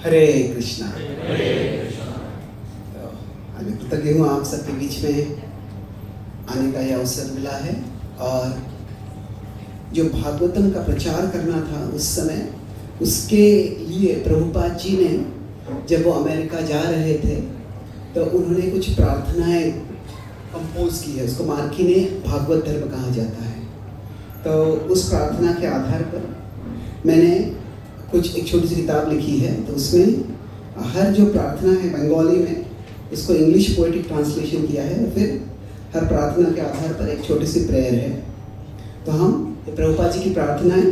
हरे कृष्णा। आज मैं कृतज्ञ हूँ आप सबके बीच में आने का यह अवसर मिला है। और जो भागवतम का प्रचार करना था उस समय, उसके लिए प्रभुपाद जी ने जब वो अमेरिका जा रहे थे तो उन्होंने कुछ प्रार्थनाएं कंपोज की है। उसको मार्की ने भागवत धर्म कहा जाता है। तो उस प्रार्थना के आधार पर मैंने एक छोटी सी किताब लिखी है। तो उसमें हर जो प्रार्थना है बंगाली में, उसको इंग्लिश पोएटिक ट्रांसलेशन किया है और फिर हर प्रार्थना के आधार पर एक छोटी सी प्रेयर है। तो हम प्रभुपाद जी की प्रार्थना है,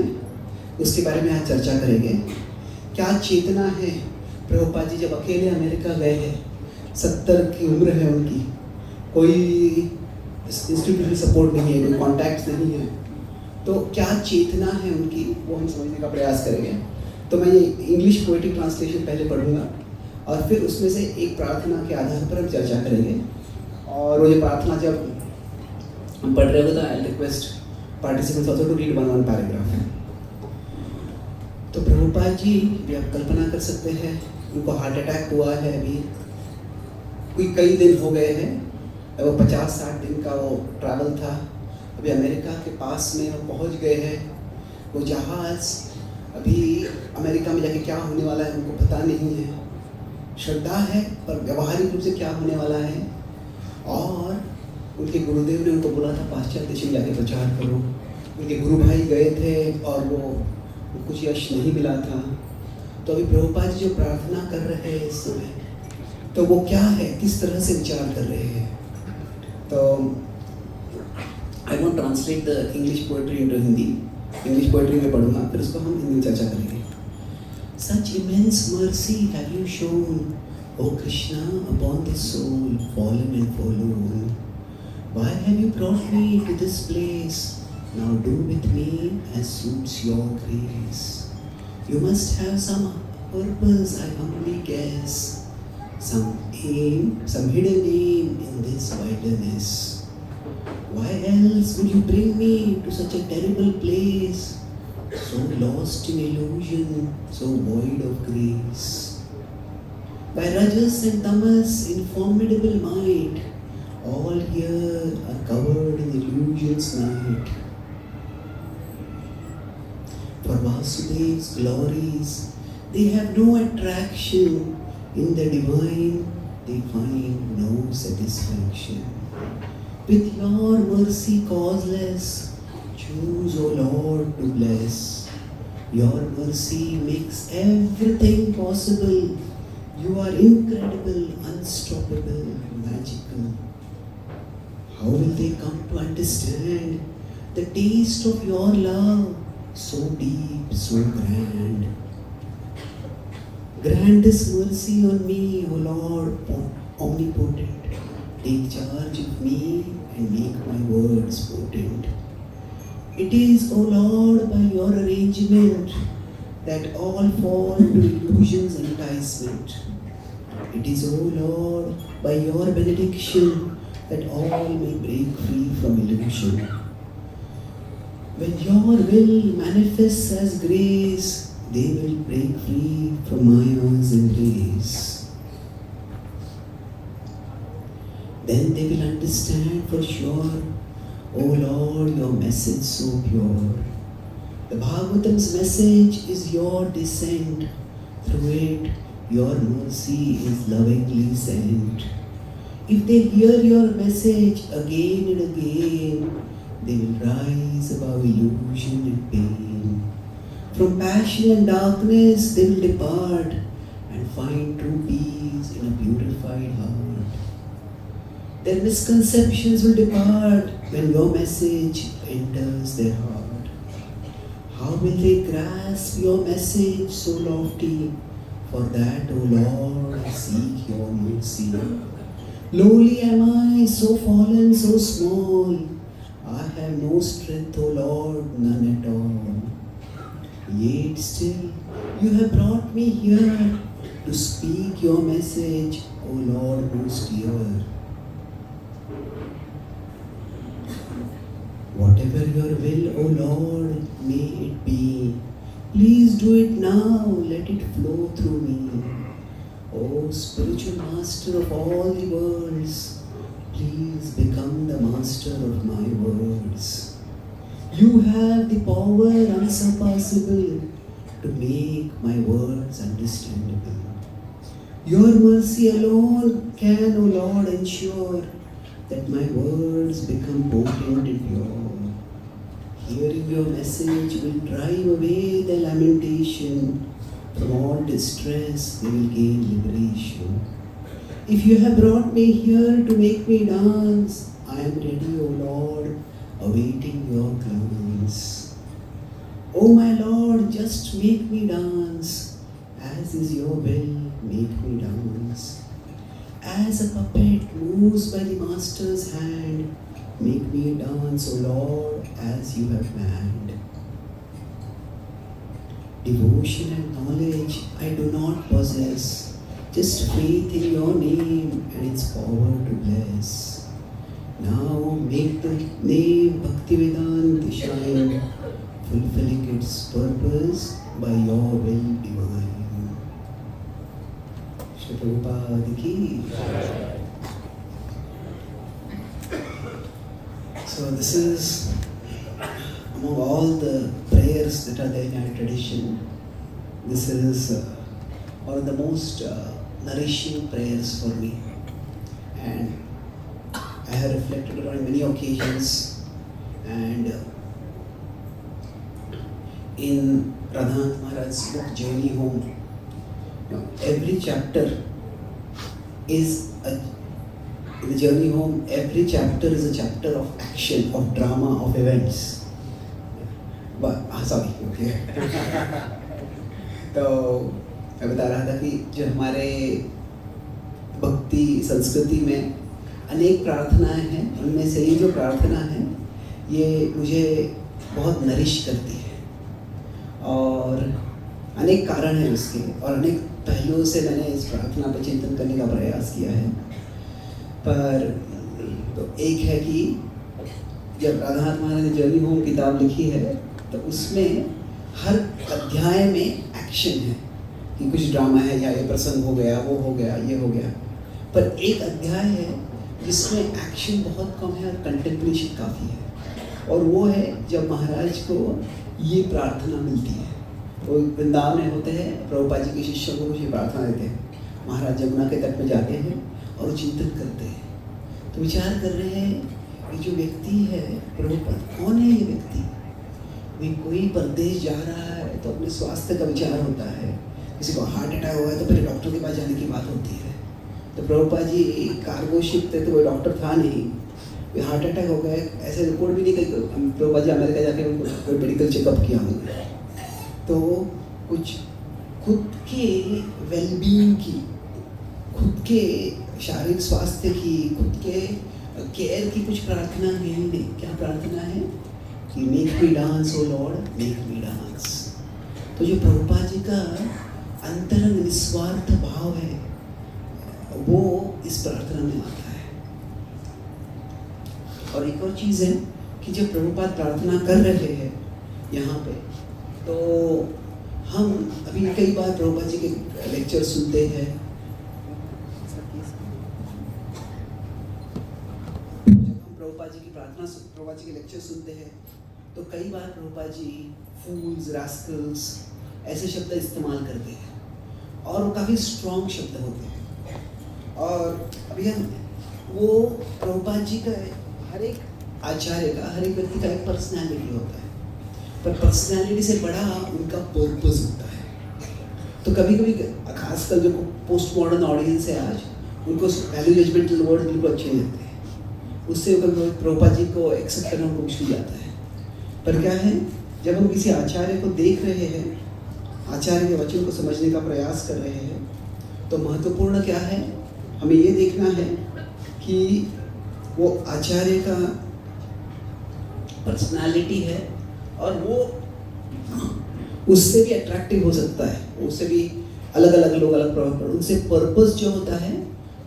उसके बारे में आज चर्चा करेंगे। क्या चेतना है। प्रभुपाद जी जब अकेले अमेरिका गए हैं, 70 की उम्र है उनकी, कोई इंस्टीट्यूशनल सपोर्ट नहीं है, कोई कॉन्टैक्ट्स नहीं है, तो क्या चेतना है उनकी, वो हम समझने का प्रयास करेंगे। तो मैं ये इंग्लिश पोएटिक ट्रांसलेशन पहले पढ़ूंगा और फिर उसमें से एक प्रार्थना के आधार पर हम चर्चा करेंगे। और वो ये प्रार्थना जब हम पढ़ रहे हो तो I request participants also to read one paragraph. तो प्रभुपाद जी भी आप कल्पना कर सकते हैं, उनको हार्ट अटैक हुआ है अभी, कोई कई दिन हो गए हैं। वो 50-60 दिन का वो ट्रैवल था। अभी अमेरिका के पास में वो पहुंच गए हैं। वो जहाज़ अभी अमेरिका में जाके क्या होने वाला है उनको पता नहीं है। श्रद्धा है पर व्यवहारिक रूप से क्या होने वाला है। और उनके गुरुदेव ने उनको बोला था पाश्चात्य देश में जाके प्रचार करो। उनके गुरु भाई गए थे और वो कुछ यश नहीं मिला था। तो अभी प्रभुपाद जी जो प्रार्थना कर रहे हैं इस समय, तो वो क्या है, किस तरह से विचार कर रहे हैं। तो I want translate the English poetry into Hindi. English poetry में पढ़ूंगा, फिर उसको हम हिंदी में चर्चा करेंगे। Such immense mercy have you shown, O Krishna, upon this soul fallen and forlorn. Why have you brought me to this place? Now do with me as suits your grace. You must have some purpose, I humbly guess, some aim, some hidden aim in this wilderness. Why else would you bring me to such a terrible place, so lost in illusion, so void of grace? By Rajas and Tamas in formidable might, all here are covered in illusion's night. For Vasudev's glories, they have no attraction. In the divine, they find no satisfaction. With your mercy causeless, choose, O Lord, to bless. Your mercy makes everything possible. You are incredible, unstoppable, magical. How will they come to understand the taste of your love, so deep, so grand? Grant this mercy on me, O Lord, omnipotent. Take charge of me and make my words potent. It is, O Lord, by your arrangement that all fall to illusion's enticement. It is, O Lord, by your benediction that all may break free from illusion. When your will manifests as grace, they will break free from Maya's embrace. Then they will understand for sure, O Lord, your message so pure. The Bhagavatam's message is your descent. Through it, your mercy is lovingly sent. If they hear your message again and again, they will rise above illusion and pain. From passion and darkness they will depart and find true peace in a purified heart. Their misconceptions will depart when your message enters their heart. How will they grasp your message so lofty? For that, O Lord, I seek your mercy. Lowly am I, so fallen, so small. I have no strength, O Lord, none at all. Yet still, you have brought me here to speak your message, O Lord, most dear. Whatever your will, O Lord, may it be. Please do it now, let it flow through me. Oh, spiritual master of all the worlds, please become the master of my words. You have the power unsurpassable to make my words understandable. Your mercy alone can, O Lord, ensure that my words become potent and pure. Hearing your message will drive away the lamentation. From all distress, they will gain liberation. If you have brought me here to make me dance, I am ready, O Lord, awaiting your glance. O my Lord, just make me dance, as is your will, make me dance. As a puppet moves by the master's hand, make me dance, O Lord, as you have planned. Devotion and knowledge I do not possess, just faith in your name and its power to bless. Now make the name Bhaktivedanta shine, fulfilling its purpose by your will divine. Shri Prabhupada ki. So this is among all the prayers that are there in our tradition. This is one of the most nourishing prayers for me, and I have reflected on many occasions. And in Radhanath Maharaj's book Journey Home, every chapter is in the Journey Home, every chapter is a chapter of action, of drama, of events. Sorry, okay. तो मैं बता रहा था कि जो हमारे भक्ति संस्कृति में अनेक प्रार्थनाएं हैं, उनमें से ये जो प्रार्थना है ये मुझे बहुत नरिश करती है, और अनेक कारण हैं उसके, और अनेक पहलुओं से मैंने इस प्रार्थना पर चिंतन करने का प्रयास किया है। पर तो एक है कि जब राधानाथ महाराज ने जर्नी होम किताब लिखी है तो उसमें हर अध्याय में एक्शन है कि कुछ ड्रामा है, या ये प्रसंग हो गया, वो हो गया, ये हो गया। पर एक अध्याय है जिसमें एक्शन बहुत कम है और कंटेम्पलेशन काफ़ी है, और वो है जब महाराज को ये प्रार्थना मिलती है। वो वृंदावन में होते हैं, प्रभुपाद जी के शिष्यों को कुछ प्रार्थना देते हैं। महाराज यमुना के तट में जाते हैं और चिंतन करते हैं, तो विचार कर रहे हैं कि जो व्यक्ति है प्रभुपाद, कौन है ये व्यक्ति? भाई कोई परदेश जा रहा है तो अपने स्वास्थ्य का विचार होता है, किसी को हार्ट अटैक हुआ है तो फिर डॉक्टर के पास जाने की बात होती है। तो प्रभुपाद जी कार्गो शिप थे तो कोई डॉक्टर था नहीं, हार्ट अटैक हो गया, ऐसे रिपोर्ट भी नहीं करी। प्रभुपाद जी अमेरिका जाके कोई मेडिकल चेकअप किया होंगे, तो कुछ खुद के वेलबींग की, खुद के शारीरिक स्वास्थ्य की, खुद के केयर की कुछ प्रार्थना नहीं। क्या प्रार्थना है कि मेक मी डांस ओ लॉर्ड, मेक मी डांस। तो जो प्रभुपाद जी का अंतरंग निस्वार्थ भाव है वो इस प्रार्थना में आता है। और एक और चीज़ है कि जब प्रभुपाद प्रार्थना कर रहे हैं यहाँ पे, तो हम अभी कई बार प्रभुपाद जी के लेक्चर सुनते हैं, प्रभुपाद जी की प्रार्थना, प्रभुपाद जी के लेक्चर सुनते हैं, तो कई बार प्रभुपाद जी फूल्स, रास्कल्स ऐसे शब्द इस्तेमाल करते हैं, और वो काफ़ी स्ट्रॉन्ग शब्द होते हैं। और अभी हम वो प्रभुपाद जी का हर एक आचार्य का, हर एक व्यक्ति का एक पर्सनैलिटी होता है, पर पर्सनैलिटी से बड़ा उनका पर्पस होता है। तो कभी कभी खासकर जो पोस्ट मॉडर्न ऑडियंस है आज, उनको वैल्यू जजमेंटल वर्ड बिल्कुल अच्छे नहीं लगते हैं, उससे कभी प्रभुपाद जी को एक्सेप्ट करना उनको मुश्किल जाता है। पर क्या है, जब हम किसी आचार्य को देख रहे हैं, आचार्य के वचन को समझने का प्रयास कर रहे हैं, तो महत्वपूर्ण क्या है, हमें ये देखना है कि वो आचार्य का पर्सनालिटी है, और वो उससे भी अट्रैक्टिव हो सकता है, उससे भी अलग अलग लोग अलग प्रभाव पड़े, उनसे पर्पस जो होता है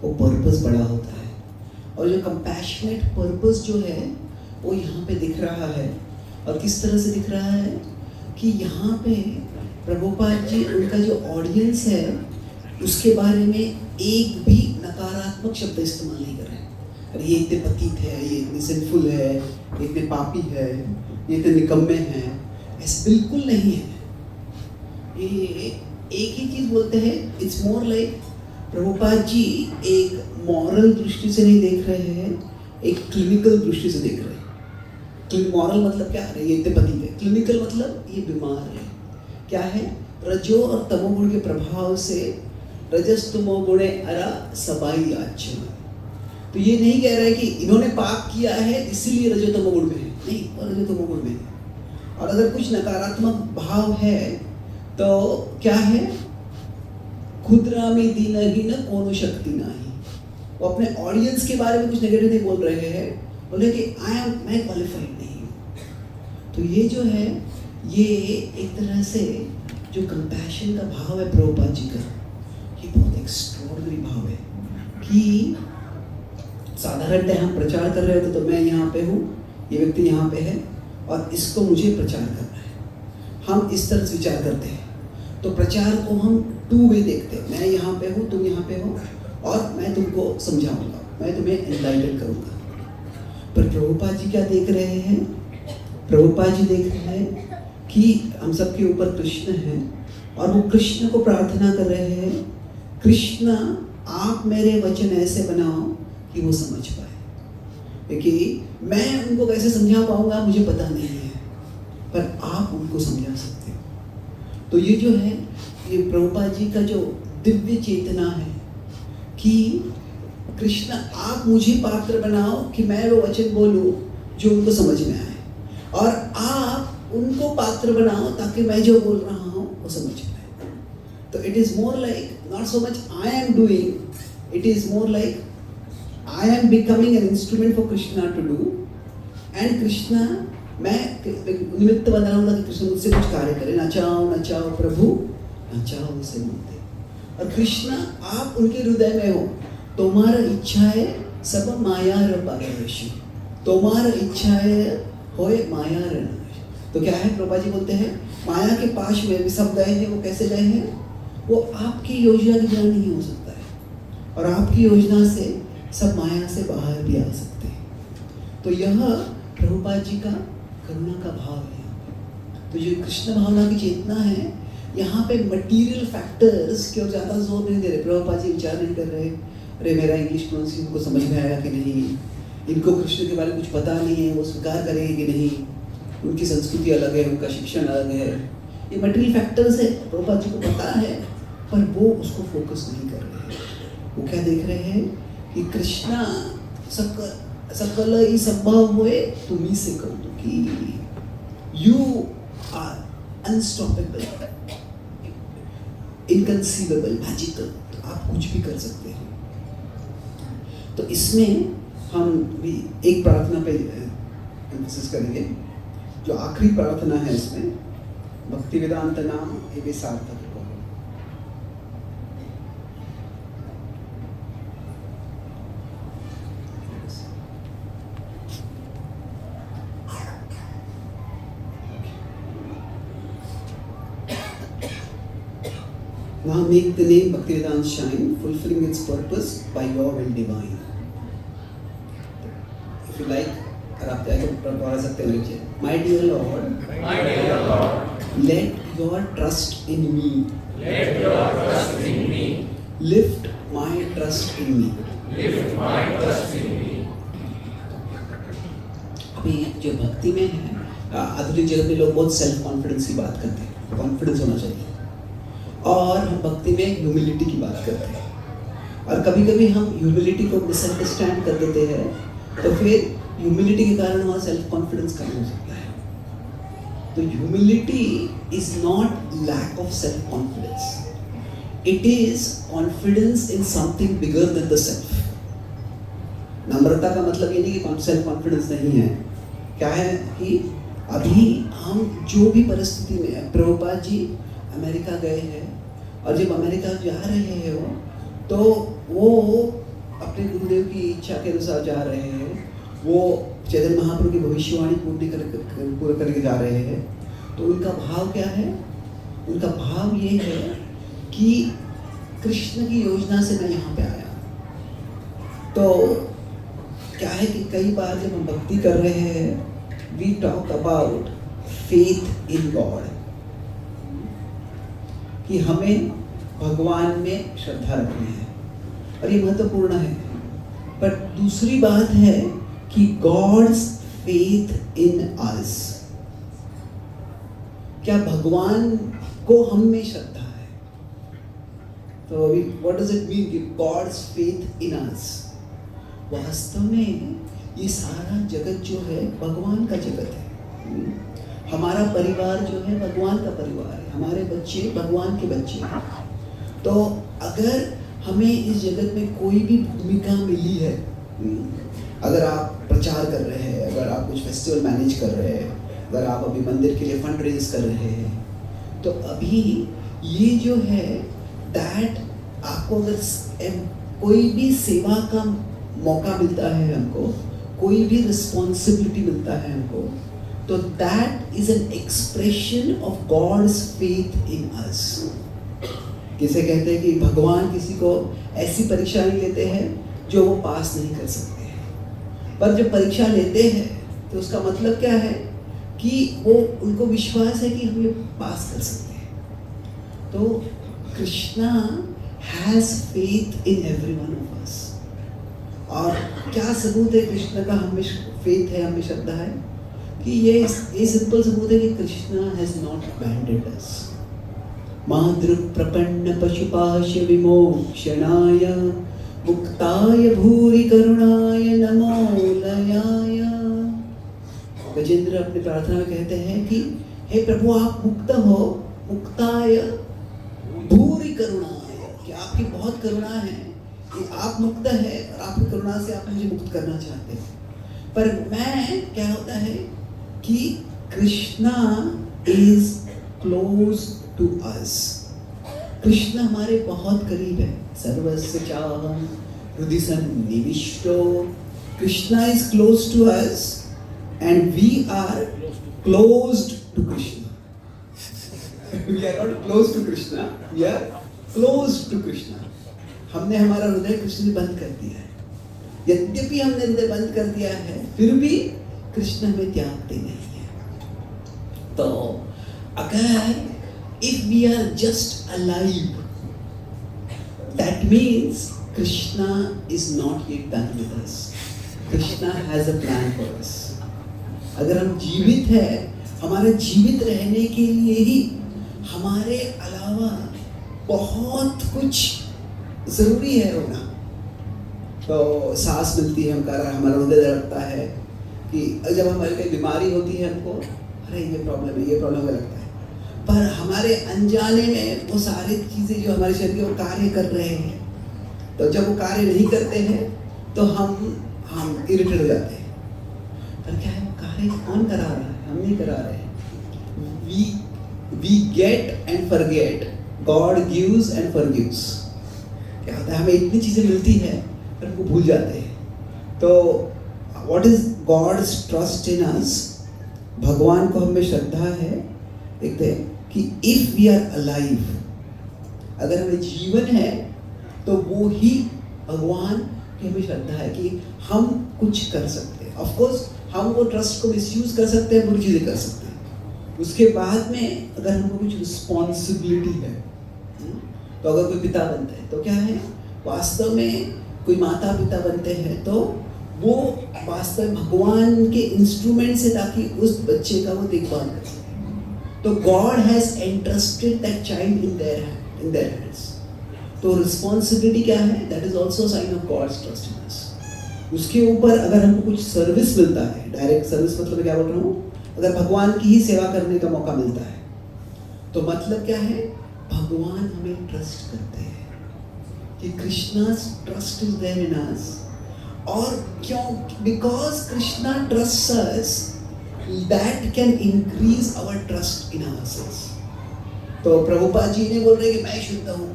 वो पर्पस बड़ा होता है। और जो कंपैशनेट पर्पस जो है वो यहाँ पे दिख रहा है। और किस तरह से दिख रहा है कि यहाँ पे प्रभुपाद जी उनका जो ऑडियंस है उसके बारे में एक भी नकारात्मक शब्द इस्तेमाल नहीं कर रहे हैं। अरे ये इतने पतित है, ये इतने सिंफुल है, ये इतने पापी है, ये इतने निकम्मे हैं, ऐसे बिल्कुल नहीं है। ये एक ही चीज़ बोलते हैं, it's more like Prabhupada ji एक मॉरल दृष्टि से नहीं देख रहे हैं, एक क्लिनिकल दृष्टि से देख रहे हैं। मॉरल मतलब क्या है, ये इतने पतित है। क्लिनिकल मतलब ये बीमार है। क्या है, रजो और तमोगुण के प्रभाव से रजस तमोगुणे अरा सबाई आच्छन। तो ये नहीं कह रहे कि इन्होंने पाप किया है इसीलिए रजो तमोगुण में है, नहीं, और रजो तमोगुण में है। और अगर कुछ नकारात्मक भाव है तो क्या है, खुदरामी दीनहीन कोनो शक्ति नाही। वो अपने ऑडियंस के बारे में कुछ नेगेटिव नहीं बोल रहे हैं, बोले कि मैं क्वालिफाइड नहीं हूँ। तो ये जो है, ये एक तरह से जो कंपैशन का भाव है प्रभुपाद जी का, ये बहुत एक्स्ट्राऑर्डिनरी भाव है कि साधारणतः हम प्रचार कर रहे होते तो मैं यहाँ पे हूँ, ये व्यक्ति यहाँ पे है और इसको मुझे प्रचार करना है, हम इस तरह से विचार करते हैं। तो प्रचार को हम टू वे देखते हैं, मैं यहाँ पे हूँ, तुम यहाँ पे हो और मैं तुमको समझाऊंगा, मैं तुम्हें एनलाइटन करूँगा। पर प्रभुपाद जी क्या देख रहे हैं, प्रभुपाद जी देख रहे हैं कि हम सबके ऊपर कृष्ण है और वो कृष्ण को प्रार्थना कर रहे हैं, कृष्ण आप मेरे वचन ऐसे बनाओ कि वो समझ पाए, क्योंकि मैं उनको कैसे समझा पाऊंगा मुझे पता नहीं है, पर आप उनको समझा सकते हो। तो ये जो है, ये प्रभुपाद जी का जो दिव्य चेतना है कि कृष्ण आप मुझे पात्र बनाओ कि मैं वो वचन बोलूं जो उनको समझ में आए, और आप उनको पात्र बनाओ ताकि मैं जो बोल रहा हूँ वो समझ पाए। तो it is more like not so much I am doing, it is more like I am becoming an instrument for Krishna to do, and Krishna, मैं निमित्त बन रहा हूँ कि कृष्ण मुझसे कुछ कार्य करे। नचाओ प्रभु नचाओ उसे मुझे, और कृष्णा आप उनके हृदय में हो, तुम्हारा इच्छा है सब माया रशी, तुम्हारा इच्छा है होए माया रण। तो क्या है, प्रभुपाद जी बोलते हैं माया के पास में भी सब गए हैं, वो कैसे गए हैं, वो आपकी योजना के बिना नहीं हो सकता है, और आपकी योजना से सब माया से बाहर भी आ सकते हैं। तो यह प्रभुपाद जी का करुणा का भाव है। तो जो कृष्ण भावना की चेतना है, यहाँ पे मटेरियल फैक्टर्स की ओर ज़्यादा जोर नहीं दे रहे। प्रभुपाद जी विचार नहीं कर रहे, अरे मेरा इंग्लिश प्रोनाउंसिएशन को समझ में आएगा कि नहीं, इनको कृष्ण के बारे में कुछ पता नहीं है, वो स्वीकार करेंगे कि नहीं, उनकी संस्कृति अलग है, उनका शिक्षण अलग है, ये मटेरियल फैक्टर्स है, प्रभुपाद जी को पता है, पर वो उसको फोकस नहीं कर रहे हैं। वो क्या देख रहे हैं कि कृष्णा सकल ही संभव हुए तुम्ही से कौतुकी, you are unstoppable, inconceivable, magical, तो आप कुछ भी कर सकते हैं। तो इसमें हम भी एक प्रार्थना पे एम्फसिस करेंगे, जो आखिरी प्रार्थना है इसमें, भक्ति वेदांत नाम एवं सार्थक। Now make the name Bhaktivedanta shine, fulfilling its purpose by your will divine. If you like, अगर आप चाहे तो पढ़ सकते हैं नीचे। My dear Lord, let your trust in me, lift my trust in me. अभी जो भक्ति में है, आधुनिक जगत में लोग बहुत सेल्फ कॉन्फिडेंस की बात करते हैं, कॉन्फिडेंस होना चाहिए, और हम भक्ति में ह्यूमिलिटी की बात करते हैं। और कभी कभी हम ह्यूमिलिटी को मिसअंडरस्टैंड कर देते हैं, तो फिर ह्यूमिलिटी के कारण हमारा सेल्फ कॉन्फिडेंस कम हो सकता है। तो humility is not lack of self confidence, it is confidence in something bigger than the self. नम्रता का मतलब ये नहीं कि सेल्फ कॉन्फिडेंस नहीं है। क्या है कि अभी हम जो भी परिस्थिति में है, प्रभुपाद जी अमेरिका गए हैं, और जब अमेरिका जा रहे हैं तो वो अपने गुरुदेव की इच्छा के अनुसार जा रहे हैं, वो चैतन्य महाप्रभु की भविष्यवाणी पूर्ण करके जा रहे हैं। तो उनका भाव क्या है उनका भाव ये है कि कृष्ण की योजना से मैं यहाँ पे आया। तो क्या है कि कई बार जब हम भक्ति कर रहे हैं, we talk about faith in God, कि हमें भगवान में श्रद्धा रखनी है, और ये महत्वपूर्ण है। पर दूसरी बात है कि गॉड्स फेथ इन अस, क्या भगवान को हम में श्रद्धा है। तो अभी व्हाट डज इट मीन कि गॉड्स फेथ इन अस? वास्तव में ये सारा जगत जो है भगवान का जगत है। हमारा परिवार जो है भगवान का परिवार है, हमारे बच्चे भगवान के बच्चे हैं। तो अगर हमें इस जगत में कोई भी भूमिका मिली है, अगर आप प्रचार कर रहे हैं, अगर आप कुछ फेस्टिवल मैनेज कर रहे हैं, अगर आप अभी मंदिर के लिए फंड रेज कर रहे हैं, तो अभी ये जो है दैट आपको अगर कोई भी सेवा का मौका मिलता है, हमको कोई भी रिस्पॉन्सिबिलिटी मिलता है हमको, तो that is an expression of God's faith in us. किसे कहते हैं कि भगवान किसी को ऐसी परीक्षा नहीं लेते हैं जो वो पास नहीं कर सकते हैं, पर जब परीक्षा लेते हैं तो उसका मतलब क्या है कि वो उनको विश्वास है कि हम ये पास कर सकते हैं। तो Krishna has faith in every one of us. और क्या सबूत है कृष्ण का हमें फेथ है, हमें श्रद्धा है? कि ये सिंपल सबूत है कि कृष्णा हैज नॉट अबैंडन्ड अस। माद्रुक प्रपन्न पशुपाश विमोक्षणाय मुक्ताय भूरि करुणाय नमो लयाय। गजेंद्र अपनी प्रार्थना में कहते हैं कि हे प्रभु आप मुक्त हो, मुक्ताय भूरि करुणाय, कि आपकी बहुत करुणा है, कि आप मुक्त है और आपकी करुणा से आप मुझे मुक्त करना चाहते हैं। पर मैं क्या होता है कि Krishna is close to us. Krishna हमारे बहुत करीब है। सर्वस्य चाहं हृदि सन्निविष्टो, Krishna is close to us and we are closed to Krishna. We are not close to Krishna, we are close to Krishna. हमने हमारा हृदय कृष्ण में बंद कर दिया है। यद्यपि हमने हृदय बंद कर दिया है, फिर भी कृष्ण हमें त्यागते नहीं है। तो अगर if we are just alive, that means Krishna is not yet done with us. Krishna has a plan for us. अगर हम जीवित हैं, हमारे जीवित रहने के लिए ही हमारे अलावा बहुत कुछ ज़रूरी है होना। तो सांस मिलती है, हमारा हृदय धड़कता है, कि जब हमारी कोई बीमारी होती है हमको अरे ये प्रॉब्लम है, ये प्रॉब्लम लगता है, पर हमारे अनजाने में वो सारी चीज़ें जो हमारे शरीर के वो कार्य कर रहे हैं, तो जब वो कार्य नहीं करते हैं तो हम इरिटेट हो जाते हैं। पर क्या है, कार्य कौन करा रहा है? हम नहीं करा रहे हैं। We get and forget, God gives and forgives। क्या होता है, हमें इतनी चीज़ें मिलती है पर हमको भूल जाते हैं। तो what is God's trust in us? भगवान को हमें श्रद्धा है, देखते हैं कि if we are alive, अगर हमें जीवन है तो वो ही भगवान की हमें श्रद्धा है कि हम कुछ कर सकते हैं। ऑफ कोर्स हम वो ट्रस्ट को मिसयूज कर सकते हैं, बुरी चीज़ें कर सकते हैं। उसके बाद में अगर हमको कुछ रिस्पॉन्सिबिलिटी है, तो अगर कोई पिता बनता है तो क्या है, वास्तव में कोई माता पिता बनते हैं तो वो वास्तव में भगवान के इंस्ट्रूमेंट से, ताकि उस बच्चे का वो देखभाल कर सके। तो God has entrusted that child in their hands. तो रिस्पॉन्सिबिलिटी क्या है, that is also sign of God's trust in us. उसके ऊपर अगर हमको कुछ सर्विस मिलता है, डायरेक्ट सर्विस मतलब क्या बोल रहा हूँ, अगर भगवान की ही सेवा करने का मौका मिलता है, तो मतलब क्या है, भगवान हमें ट्रस्ट करते हैं कि Krishna's trust is there in us. और क्यों? Because Krishna trust us, that can increase our trust in ourselves. तो प्रभुपाद जी ने बोल रहे कि मैं शुद्ध हूँ,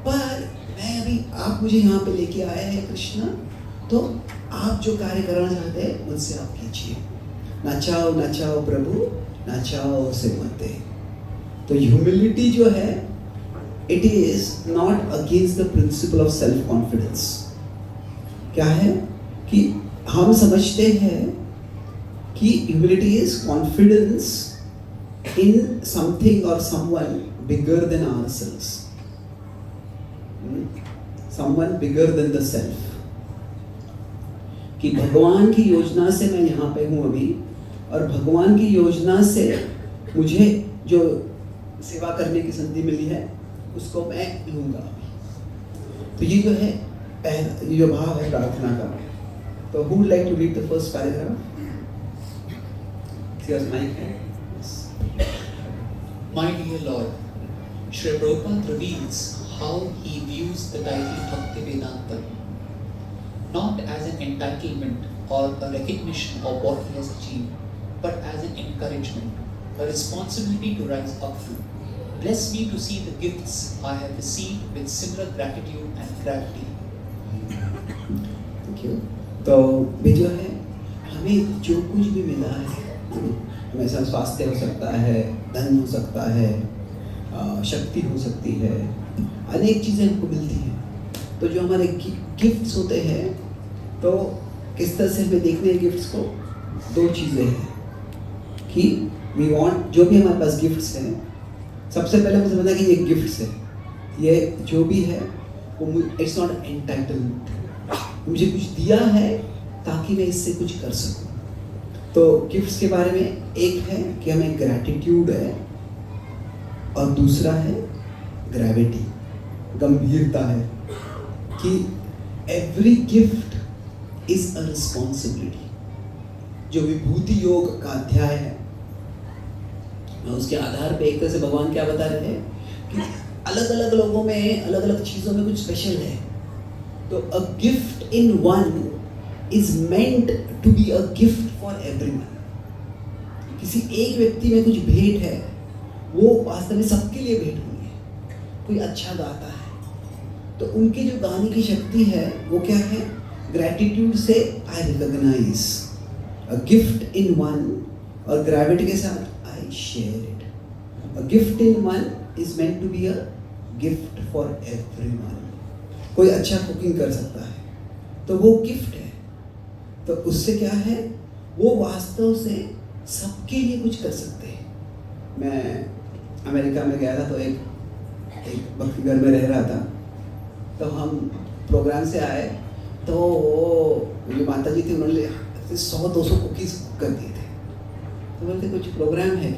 पर मैं अभी आप मुझे यहाँ पे लेके आए हैं कृष्णा, तो आप जो कार्य करना चाहते हैं मुझसे आप कीजिए। नाचाओ नाचाओ प्रभु, नाचाओ से मते। तो ह्यूमिलिटी जो है, it is not against the principle of self confidence. क्या है कि हम समझते हैं कि humility is confidence in something और someone bigger than ourselves, someone bigger than the self. कि भगवान की योजना से मैं यहाँ पे हूँ अभी, और भगवान की योजना से मुझे जो सेवा करने की संधि मिली है उसको मैं लूँगा अभी। तो ये जो है पहला जो भाव है प्रार्थना का। तो who would like to read the first paragraph? Here's mic. My dear Lord, Sri Prabhupada reveals how he views the title Bhaktivedanta not as an entitlement or a recognition of what he has achieved, but as an encouragement, a responsibility to rise up to. Bless me to see the gifts I have received with similar gratitude and gravity. Thank you. तो भी जो है हमें जो कुछ भी मिला है, हमें स्वास्थ्य हो सकता है, धन हो सकता है, शक्ति हो सकती है, अनेक चीज़ें हमको मिलती हैं। तो जो हमारे गिफ्ट्स होते हैं, तो किस तरह से हमें देखने हैं गिफ्ट्स को? दो चीज़ें हैं कि वी वांट, जो भी हमारे पास गिफ्ट्स हैं, सबसे पहले मुझे समझना कि ये गिफ्ट्स है, ये जो भी है वो इट्स नॉट एंटाइटलमेंट, मुझे कुछ दिया है ताकि मैं इससे कुछ कर सकूं। तो गिफ्ट्स के बारे में एक है कि हमें ग्रैटिट्यूड है, और दूसरा है ग्रेविटी, गंभीरता है कि every gift is a responsibility. जो विभूति योग का अध्याय है, उसके आधार पे एक तरह से भगवान क्या बता रहे हैं कि अलग अलग लोगों में, अलग अलग चीज़ों में कुछ स्पेशल है। तो a gift in one is meant to be a gift for everyone. किसी एक व्यक्ति में कुछ भेंट है, वो वास्तव में सबके लिए भेंट हुई है। कोई अच्छा गाता है तो उनकी जो गाने की शक्ति है वो क्या है? ग्रैटिट्यूड से I recognise a gift in one, और ग्रेविटी के साथ I share it. A gift in one is meant to be a gift for everyone. कोई अच्छा कुकिंग कर सकता है तो वो गिफ्ट है, तो उससे क्या है, वो वास्तव से सबके लिए कुछ कर सकते हैं। मैं अमेरिका में गया था, तो एक भक्ति घर में रह रहा था, तो हम प्रोग्राम से आए, तो वो जो माता जी थी उन्होंने 100-200 कुकीज़ कर दिए थे। तो बोलते कुछ प्रोग्राम है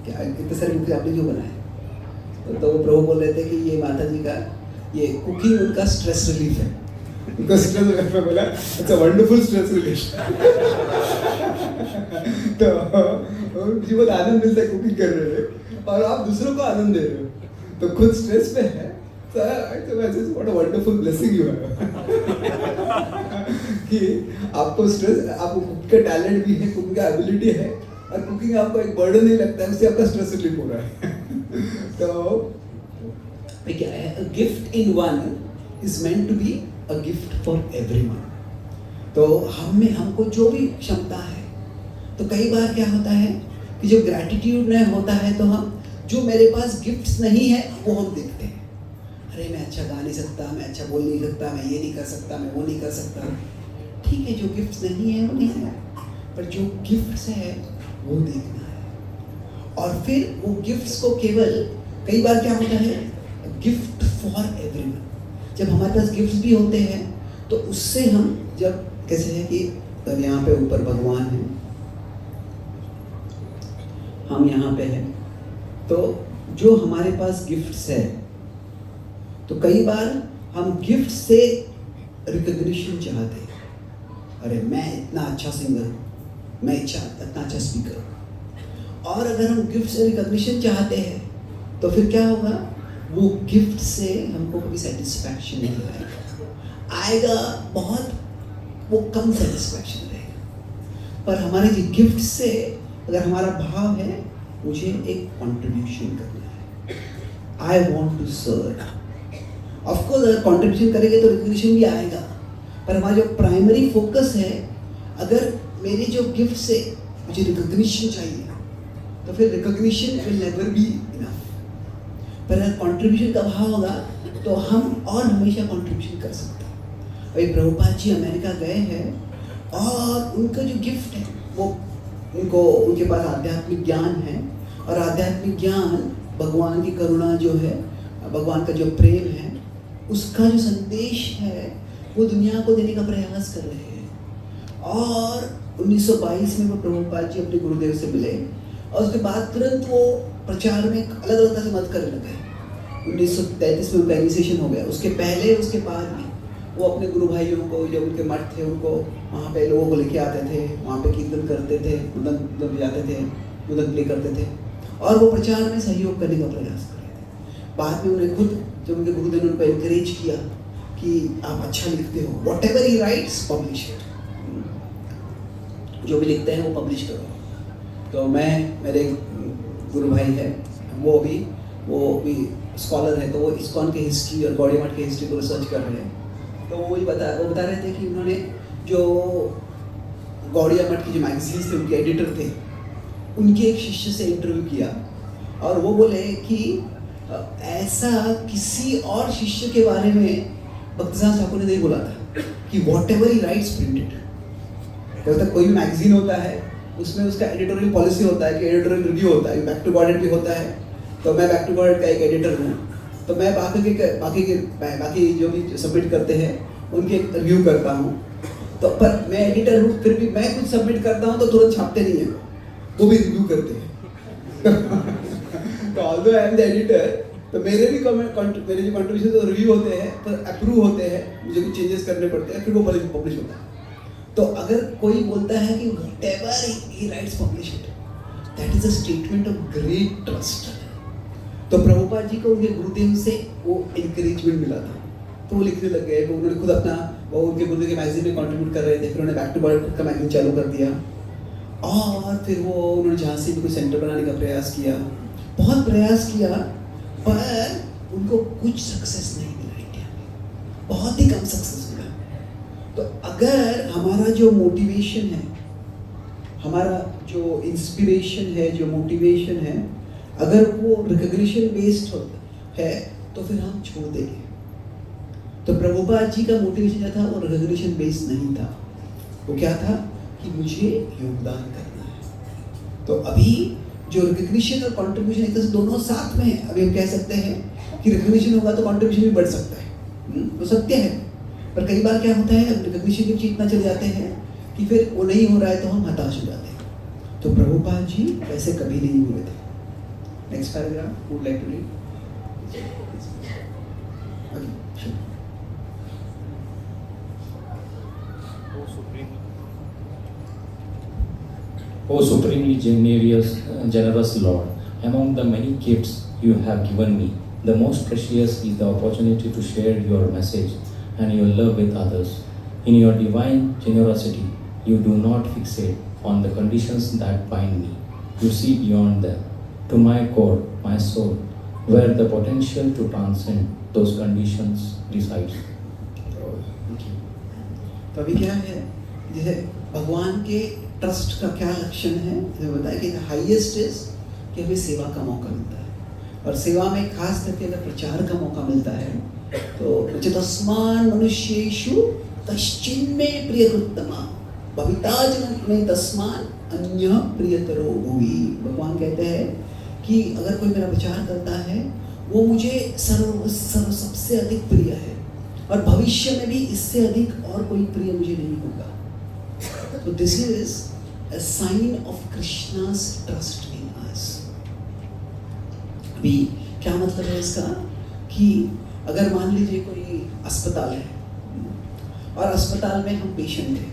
क्या कितने सारे कुकीज़ आपने क्यों बनाए? तो वो प्रभु बोल रहे थे कि ये माता जी का ये कुकिंग उनका स्ट्रेस रिलीफ है। उनका स्ट्रेस बोला it's a wonderful stress relief. तो मुझे बहुत आनंद मिलता है कुकिंग कर रहे हैं, और आप दूसरों को आनंद दे रहे हो, तो खुद स्ट्रेस में है। What a wonderful blessing you have कि आपको स्ट्रेस, आपको कुकिंग का टैलेंट भी है, कुकिंग का एबिलिटी है, और कुकिंग आपको एक बर्डन नहीं लगता है, उससे आपका स्ट्रेस रिलीफ हो रहा है। तो क्या है, a gift in one is meant to be a gift for everyone. तो हम में हमको जो भी क्षमता है, तो कई बार क्या होता है कि जो ग्रैटिट्यूड में होता है, तो हम जो मेरे पास गिफ्ट्स नहीं है वो हम देखते हैं। अरे मैं अच्छा गा नहीं सकता, मैं अच्छा बोल नहीं सकता, मैं ये नहीं कर सकता, मैं वो नहीं कर सकता। ठीक है, जो गिफ्ट्स नहीं है वो नहीं है, पर जो गिफ्ट्स है वो देखना है। और फिर वो गिफ्ट्स को केवल, कई बार क्या होता है, गिफ्ट फॉर एवरीवन। जब हमारे पास गिफ्ट्स भी होते हैं तो उससे हम, जब कैसे है कि यहाँ पे ऊपर भगवान है, हम यहाँ पे हैं, तो जो हमारे पास गिफ्ट्स है, तो कई बार हम गिफ्ट से रिकॉग्निशन चाहते हैं। अरे मैं इतना अच्छा सिंगर, मैं इतना अच्छा स्पीकर। और अगर हम गिफ्ट से रिकॉग्निशन चाहते हैं तो फिर क्या होगा, वो गिफ्ट से हमको कभी सेटिस्फैक्शन नहीं आएगा, बहुत वो कम सेटिस्फैक्शन रहेगा। पर हमारे जो गिफ्ट से अगर हमारा भाव है, मुझे एक कंट्रीब्यूशन करना है, I want to serve. Of course अगर कंट्रीब्यूशन करेंगे तो रिकॉग्निशन भी आएगा, पर हमारा जो प्राइमरी फोकस है, अगर मेरे जो गिफ्ट से मुझे रिकॉग्निशन चाहिए, तो फिर recognition will never be enough. पर अगर कंट्रीब्यूशन का भाव होगा तो हम और हमेशा कंट्रीब्यूशन कर सकते हैं। अभी प्रभुपाद जी अमेरिका गए हैं और उनका जो गिफ्ट है वो उनके पास आध्यात्मिक ज्ञान है, और आध्यात्मिक ज्ञान भगवान की करुणा जो है, भगवान का जो प्रेम है, उसका जो संदेश है वो दुनिया को देने का प्रयास कर रहे हैं। और 1922 में वो प्रभुपाद जी अपने गुरुदेव से मिले और उसके बाद तुरंत वो प्रचार में अलग अलग तरह से मदद करने लगे। 1933 में उनका इनिशिएशन हो गया। उसके पहले उसके बाद में वो अपने गुरु भाइयों को, जो उनके मठ थे, उनको वहाँ पे लोगों को लेके आते थे, वहाँ पे कीर्तन करते थे, मदन बजाते थे, मदन प्ले करते थे और वो प्रचार में सहयोग करने का प्रयास कर रहे थे। बाद में उन्हें खुद, जब उनके गुरुदेव ने उनको एनकरेज किया कि आप अच्छा लिखते हो, what ever he rights publish it, जो भी लिखते हैं वो पब्लिश करो। तो मेरे गुरु भाई है, वो भी स्कॉलर है, तो वो इस्कॉन के हिस्ट्री और गौड़िया मठ के हिस्ट्री को रिसर्च कर रहे हैं। तो वो बता रहे थे कि उन्होंने जो गौड़िया मठ की जो मैगजीन्स थे, उनके एडिटर थे, उनके एक शिष्य से इंटरव्यू किया और वो बोले कि ऐसा किसी और शिष्य के बारे में भक्तिसार ठाकुर ने नहीं बोला था कि what ever he rights printed. जब तक कोई भी मैगजीन होता है उसमें उसका एडिटोरियल पॉलिसी होता है कि एडिटोरियल रिव्यू होता है, बैक टू गॉडेड भी होता है। तो मैं बैक टू गॉडेड का एक एडिटर हूँ, तो मैं बाकी जो भी सबमिट करते हैं उनके रिव्यू करता हूँ। तो पर मैं एडिटर हूँ, फिर भी मैं कुछ सबमिट करता हूँ तो तुरंत छापते नहीं है, वो भी रिव्यू करते हैं। तो although I am the editor, तो मेरे जो कंट्रीब्यूशन तो रिव्यू होते हैं, पर अप्रूव होते हैं, मुझे कुछ चेंजेस करने पड़ते हैं, फिर वो पब्लिश होता है। तो अगर कोई बोलता है कि whatever he rights publish it, that is a statement of great trust. तो प्रभुपाद जी को उनके गुरुदेव से वो एनकरेजमेंट मिला था, तो वो लिखने लग गए। उन्होंने खुद अपना वो उनके गुरुदेव के मैगजीन में कंट्रीब्यूट कर रहे थे, फिर उन्होंने बैक टू गॉडेड का मैगजीन चालू कर दिया और फिर वो उन्होंने झांसी में कोई सेंटर बनाने का प्रयास किया, बहुत प्रयास किया, पर उनको कुछ सक्सेस नहीं मिला इंडिया में, बहुत ही कम सक्सेस मिला। तो अगर हमारा जो मोटिवेशन है, हमारा जो इंस्पिरेशन है, जो मोटिवेशन है, अगर वो रिकॉग्निशन बेस्ड है तो फिर हम छोड़ देंगे। तो प्रभुपाद जी का मोटिवेशन जो था वो रिकॉग्निशन बेस्ड नहीं था, वो क्या था कि मुझे योगदान करना है। तो अभी जो रिकॉग्निशन और कंट्रीब्यूशन एक तरह से दोनों साथ में है। अभी हम कह सकते हैं कि रिकॉग्निशन होगा तो कंट्रीब्यूशन भी बढ़ सकता है, तो सत्य है। पर कई बार क्या होता है, रिकॉग्निशन के पीछे इतना चले जाते हैं कि फिर वो नहीं हो रहा है तो हम हताश हो जाते हैं। तो प्रभुपाद जी वैसे कभी नहीं हुए थे। Next paragraph would like to read. O supremely generous Lord, among the many gifts you have given me, the most precious is the opportunity to share your message and your love with others. In your divine generosity, you do not fixate on the conditions that bind me. You see beyond them, to my core, my soul, where the potential to transcend those conditions resides. तो अभी क्या है, जैसे भगवान के trust का क्या लक्षण है, जैसे बताया कि हाईएस्ट इज कि हमें सेवा का मौका मिलता है, और सेवा में खास करके अगर प्रचार का मौका मिलता है तो तस्मान मनुष्येषु कश्चिन्मे प्रियकृत्तमा भविताज में तस्मान अन्य प्रियतरो भुवि। भगवान कहते हैं कि अगर कोई मेरा प्रचार करता है वो मुझे सर्व सबसे अधिक प्रिय है, और भविष्य में भी इससे अधिक और कोई प्रिय मुझे नहीं होगा। तो this is a sign of Krishna's trust in us. अभी क्या मतलब है इसका कि अगर मान लीजिए कोई अस्पताल है और अस्पताल में हम पेशेंट हैं,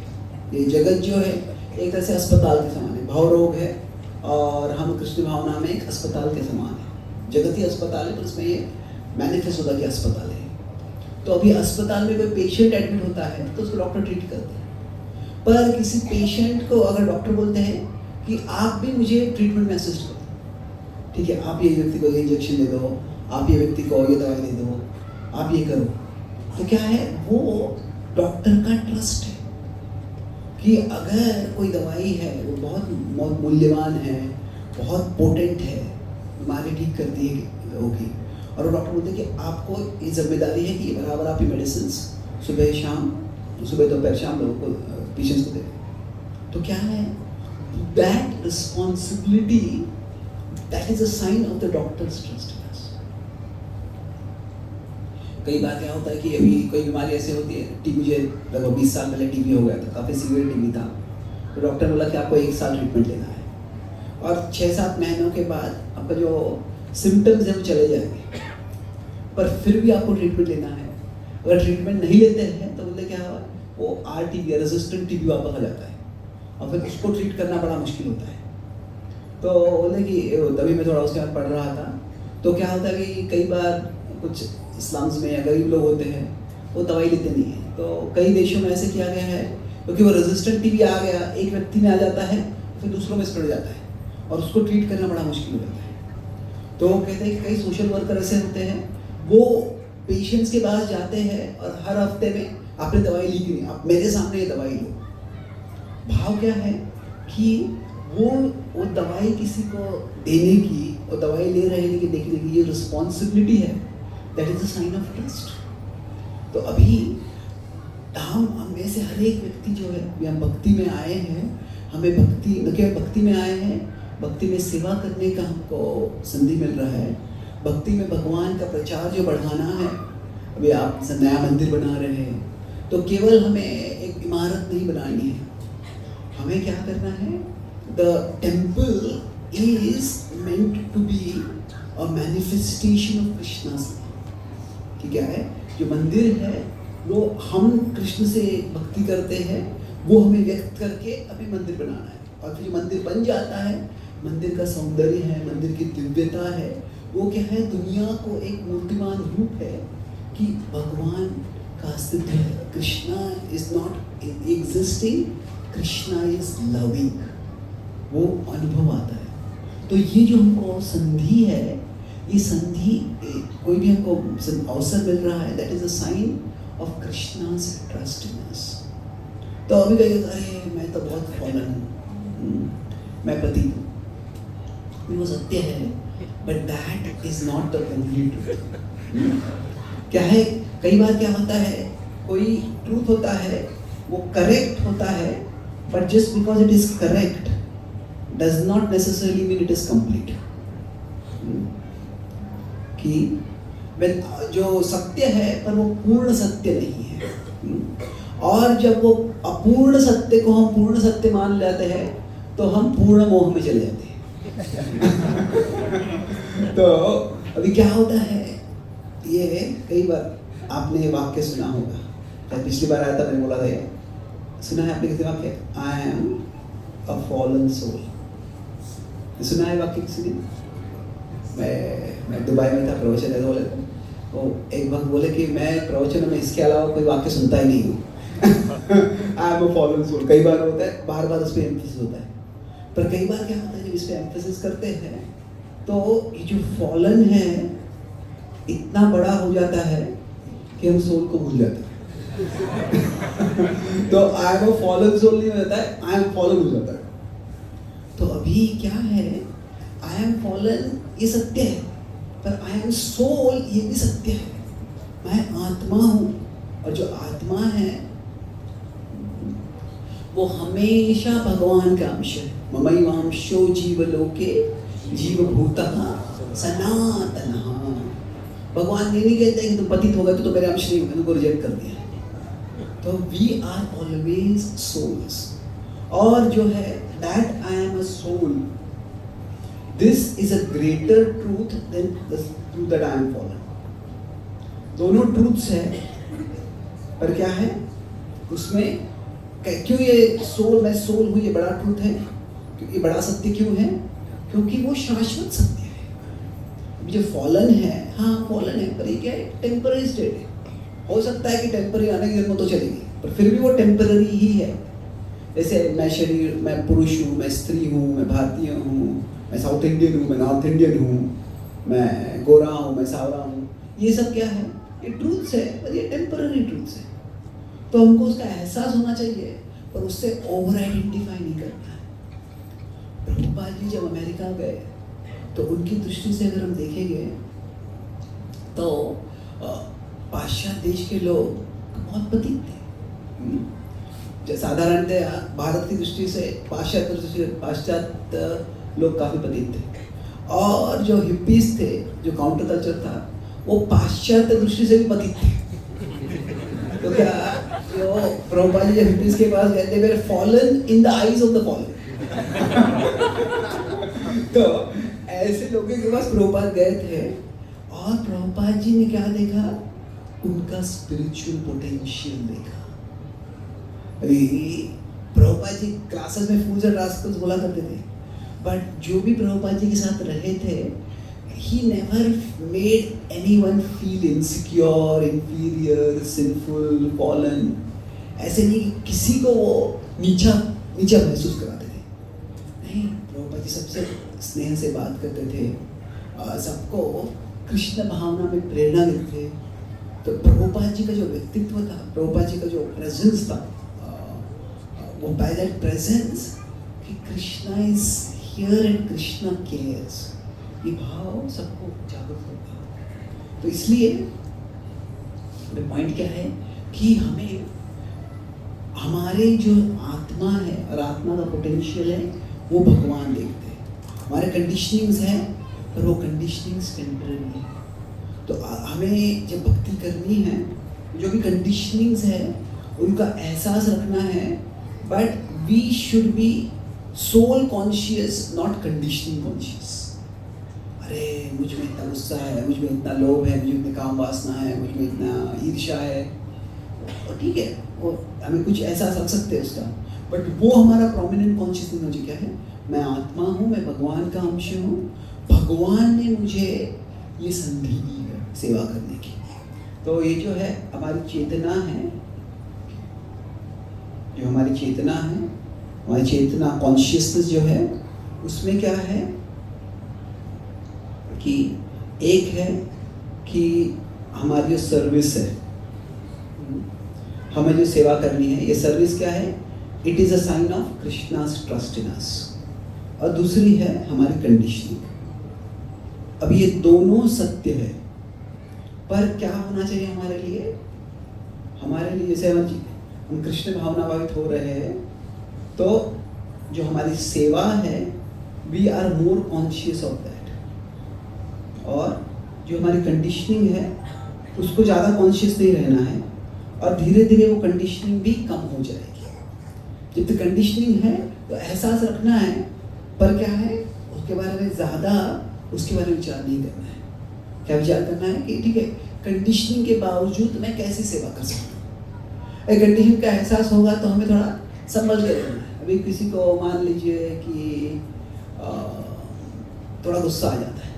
ये जगत जो है एक तरह से अस्पताल के समान है, भाव रोग है और हम कृष्ण भावना में एक अस्पताल के समान है। जगत ही अस्पताल है, तो उसमें ये मैनिफेस्ट होता कि अस्पताल है। तो अभी अस्पताल में कोई पेशेंट एडमिट होता है तो उसको डॉक्टर ट्रीट करते हैं, पर किसी पेशेंट को अगर डॉक्टर बोलते हैं कि आप भी मुझे ट्रीटमेंट में असिस्ट करो, ठीक है, आप ये व्यक्ति को ये इंजेक्शन दे दो, आप ये व्यक्ति को ये दवाई दे दो, आप ये करो, तो क्या है, वो डॉक्टर का ट्रस्ट है कि अगर कोई दवाई है वो बहुत मूल्यवान है, बहुत पोटेंट है, बीमारी ठीक करती है होगी, और वो डॉक्टर बोलते हैं कि आपको ये जिम्मेदारी है कि ये बराबर आपकी मेडिसिन सुबह शाम, सुबह दोपहर शाम लोगों को, पेशेंट्स को दें। तो क्या है, that responsibility, that is a sign of the doctor's trust in us. कई बार क्या होता है कि अभी कोई बीमारी ऐसे होती है, मुझे लगभग 20 साल पहले टीबी हो गया था, काफ़ी सीवियर टीबी था। तो डॉक्टर बोला कि आपको 1 साल ट्रीटमेंट लेना है और 6-7 महीनों के बाद आपका जो सिम्टम्स हैं वो चले जाएंगे, पर फिर भी आपको ट्रीटमेंट लेना है। अगर ट्रीटमेंट नहीं लेते हैं तो बोलते क्या हुआ, वो RTB रेजिस्टेंट टीबी वापस आ जाता है और फिर उसको ट्रीट करना बड़ा मुश्किल होता है। तो बोले कि तभी मैं थोड़ा उसके बाद पढ़ रहा था, तो क्या होता है कि कई बार कुछ स्लम्स में या गरीब लोग होते हैं वो दवाई लेते नहीं हैं। तो कई देशों में ऐसे किया गया है, क्योंकि वो रेजिस्टेंट टीबी आ गया, एक व्यक्ति में आ जाता है फिर दूसरों में स्प्रेड जाता है और उसको ट्रीट करना बड़ा मुश्किल हो जाता है। तो कहते हैं कि कई सोशल वर्कर ऐसे होते हैं, वो पेशेंट्स के पास जाते हैं और हर हफ्ते में आपने दवाई ली कि नहीं, आप मेरे सामने ये दवाई लो। भाव क्या है कि वो दवाई किसी को देने की और दवाई ले रहे हैं कि देखने की ये रिस्पॉन्सिबिलिटी है, that is a sign of trust. तो अभी हम में से हर एक व्यक्ति जो है, अभी हम भक्ति में आए हैं, हमें भक्ति न केवल भक्ति में आए हैं, भक्ति में सेवा करने का हमको संधि मिल रहा है। भक्ति में भगवान का प्रचार जो बढ़ाना है, अभी आप नया मंदिर बना रहे हैं, तो केवल हमें एक इमारत नहीं बनानी है, हमें क्या करना है, the temple is meant to be a manifestation of Krishna's. कि क्या है, जो मंदिर है वो हम कृष्ण से भक्ति करते हैं, वो हमें व्यक्त करके अभी मंदिर बनाना है। और फिर जो मंदिर बन जाता है, मंदिर का सौंदर्य है, मंदिर की दिव्यता है, वो क्या है, दुनिया को एक मूर्तिमान रूप है कि भगवान का अस्तित्व है। Krishna is not existing, Krishna is loving, वो अनुभव आता है। तो ये जो हमको संधि है, ये संधि कोई भी हमको अवसर मिल रहा है, that is a sign of Krishna's trust in us. तो अभी कहेगा अरे मैं तो बहुत फॉलन हूँ, मैं पतित हूँ, वो सत्य है, but that is not the complete truth. क्या है, कई बार क्या होता है, कोई ट्रूथ होता है वो करेक्ट होता है, but just because it is correct does not necessarily mean it is complete. कि जो सत्य है पर वो पूर्ण सत्य नहीं है, और जब वो अपूर्ण सत्य को हम पूर्ण सत्य मान लेते हैं तो हम पूर्ण मोह में चले जाते हैं। तो अभी क्या होता है, ये कई बार आपने वाक्य सुना होगा, पिछली बार आया था मैंने बोला था, ये सुना है आपने किसी वाक्य, I am a fallen soul, सुना है वाक्य किसी ने? मैं दुबई में था, प्रवचन ऐसे बोले थे, तो एक वक्त बोले कि मैं प्रवचन में इसके अलावा कोई वाक्य सुनता ही नहीं हूँ। I am a fallen soul, कई बार होता है, बार बार उस पर एम्फेसिस होता है, पर कई बार क्या होता है जब इस पर एम्फेसिस करते हैं तो ये जो फॉलन है इतना बड़ा हो जाता है कि हम सोल को भूल जाते हैं। तो I am a fallen soul नहीं हो जाता है, आई एम फॉलन हो जाता है। तो अभी क्या है, आई एम फॉलन ये सत्य है, पर आई एम सोल ये भी सत्य है। मैं आत्मा हूँ, और जो आत्मा है वो हमेशा भगवान का अंश है। ममैवांशो जीवलोके जीवभूतः सनातनः। भगवान ये नहीं कहते कि तुम पतित हो गए तो मेरे अंश नहीं, मैंने उनको रिजेक्ट कर दिया। तो वी आर ऑलवेज सोल्स, और जो है that I am a soul, this is a greater truth than the truth that I am fallen. दोनों ट्रूथ्स है, पर क्या है उसमें, क्यों ये सोल, मैं सोल हूँ, ये बड़ा ट्रूथ है, ये बड़ा सत्य क्यों है, क्योंकि वो शाश्वत सत्य है। जो फॉलन है, हाँ फॉलन है, पर ये क्या है, टेम्पररी स्टेट है। हो सकता है कि टेम्पररी आने की जन्म तो चलेगी, पर फिर भी वो टेम्पररी ही है। जैसे मैं शरीर, मैं पुरुष हूँ, मैं स्त्री हूँ, मैं भारतीय हूँ, मैं साउथ इंडियन हूँ, मैं नॉर्थ इंडियन हूँ, मैं गोरा हूँ, मैं सावरा हूँ, ये सब क्या है, ये ट्रूथ्स है, पर ये टेम्पररी ट्रूथ्स है। तो हमको उसका एहसास होना चाहिए, पर उससे ओवर आइडेंटिफाई नहीं करना है। प्रभुपाद जी जब अमेरिका गए तो उनकी दृष्टि से अगर हम देखेंगे तो पाश्चात्य देश के लोग बहुत पतित थे। जो साधारणतः भारत की दृष्टि से पाश्चात्य लोग काफ़ी पतित थे, और जो हिप्पीज थे, जो काउंटर कल्चर था, वो पाश्चात्य दृष्टि से भी पतित थे। तो क्या जो प्रभुपाद जी जब हिप्पीज के पास गए थे, वे fallen in the eyes of the fallen. तो ऐसे लोगों के पास प्रभुपाद गए थे, और प्रभुपाद जी ने क्या देखा? उनका स्पिरिचुअल पोटेंशियल देखा। अभी प्रभुपाद जी क्लासेस में फूल्स एंड रास्कल्स बोला करते थे, बट जो भी प्रभुपाद जी के साथ रहे थे, he never made anyone feel insecure, inferior, sinful, fallen. ऐसे नहीं किसी को वो नीचा महसूस कराते थे। नहीं, प्रभुपाद जी सबसे स्नेह से बात करते थे, सबको कृष्ण भावना में प्रेरणा देते थे। तो प्रभुपाद जी का जो व्यक्तित्व था, प्रभुपाद जी का जो प्रेजेंस था, वो बाय दैट प्रेजेंस कि Krishna is here and Krishna cares, ये भाव सबको जागरूक करता। तो इसलिए पॉइंट क्या है कि हमें हमारे जो आत्मा है और आत्मा का पोटेंशियल है, वो भगवान देखते हैं। हमारे कंडीशनिंग्स हैं, पर वो कंडीशनिंग्स टेम्पररी है। तो हमें जब भक्ति करनी है, जो भी कंडीशनिंग्स है उनका एहसास रखना है, but we should be soul conscious, not conditioning conscious. अरे मुझ में इतना गुस्सा है, मुझ में इतना लोभ है, मुझ में काम वासना है, मुझ में इतना ईर्ष्या है, और ठीक है, वो हमें कुछ एहसास रख सकते हैं उसका, बट वो हमारा प्रोमिनेंट कॉन्शियसनेस मुझे क्या है? मैं आत्मा हूँ, मैं भगवान का अंश हूँ, भगवान ने मुझे ये संधि दी है सेवा करने की। तो ये जो है हमारी चेतना है, जो हमारी चेतना है, हमारी चेतना कॉन्शियसनेस जो है, उसमें क्या है कि एक है कि हमारी जो सर्विस है, हमें जो सेवा करनी है, ये सर्विस क्या है? It is a sign of Krishna's trust in us. और दूसरी है हमारी कंडीशनिंग। अब ये दोनों सत्य है, पर क्या होना चाहिए हमारे लिए? हमारे लिए जैसे हम कृष्ण भावनाभावित हो रहे हैं, तो जो हमारी सेवा है, we are more conscious of that. और जो हमारी कंडीशनिंग है, उसको ज़्यादा कॉन्शियस नहीं रहना है, और धीरे धीरे वो कंडीशनिंग भी कम हो जाएगी। जब तक कंडीशनिंग है तो एहसास रखना है, पर क्या है? उसके बारे में ज़्यादा उसके बारे में विचार नहीं करना है। क्या विचार करना है कि ठीक है, कंडीशनिंग के बावजूद मैं कैसे सेवा कर सकता हूँ। अगर कंडीशन का एहसास होगा तो हमें थोड़ा समझ लेना है। अभी किसी को मान लीजिए कि थोड़ा गुस्सा आ जाता है,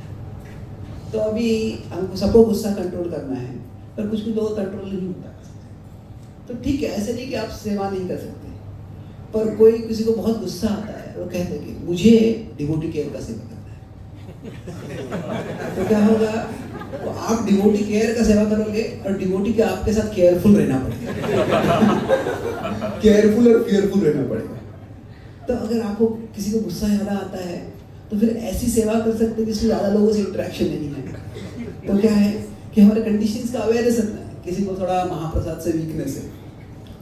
तो अभी हमको सबको गुस्सा कंट्रोल करना है, पर कुछ लोग कंट्रोल नहीं होता। तो ठीक है, ऐसे नहीं कि आप सेवा नहीं कर सकते, पर कोई किसी को बहुत गुस्सा आता है, वो कहते हैं कि मुझे डिवोटी केयर का सेवा करना है। तो क्या होगा? तो आप डिवोटी केयर का सेवा करोगे, और डिवोटी के आपके साथ केयरफुल रहना पड़ेगा। केयरफुल और फियरफुल रहना पड़ेगा। तो अगर आपको किसी को गुस्सा ज़्यादा आता है, तो फिर ऐसी सेवा कर सकते हैं जिसमें ज़्यादा लोगों से इंटरेक्शन नहीं है। तो क्या है कि हमारे कंडीशंस का अवेयरनेस रखना है। किसी को थोड़ा महाप्रसाद से वीकनेस है,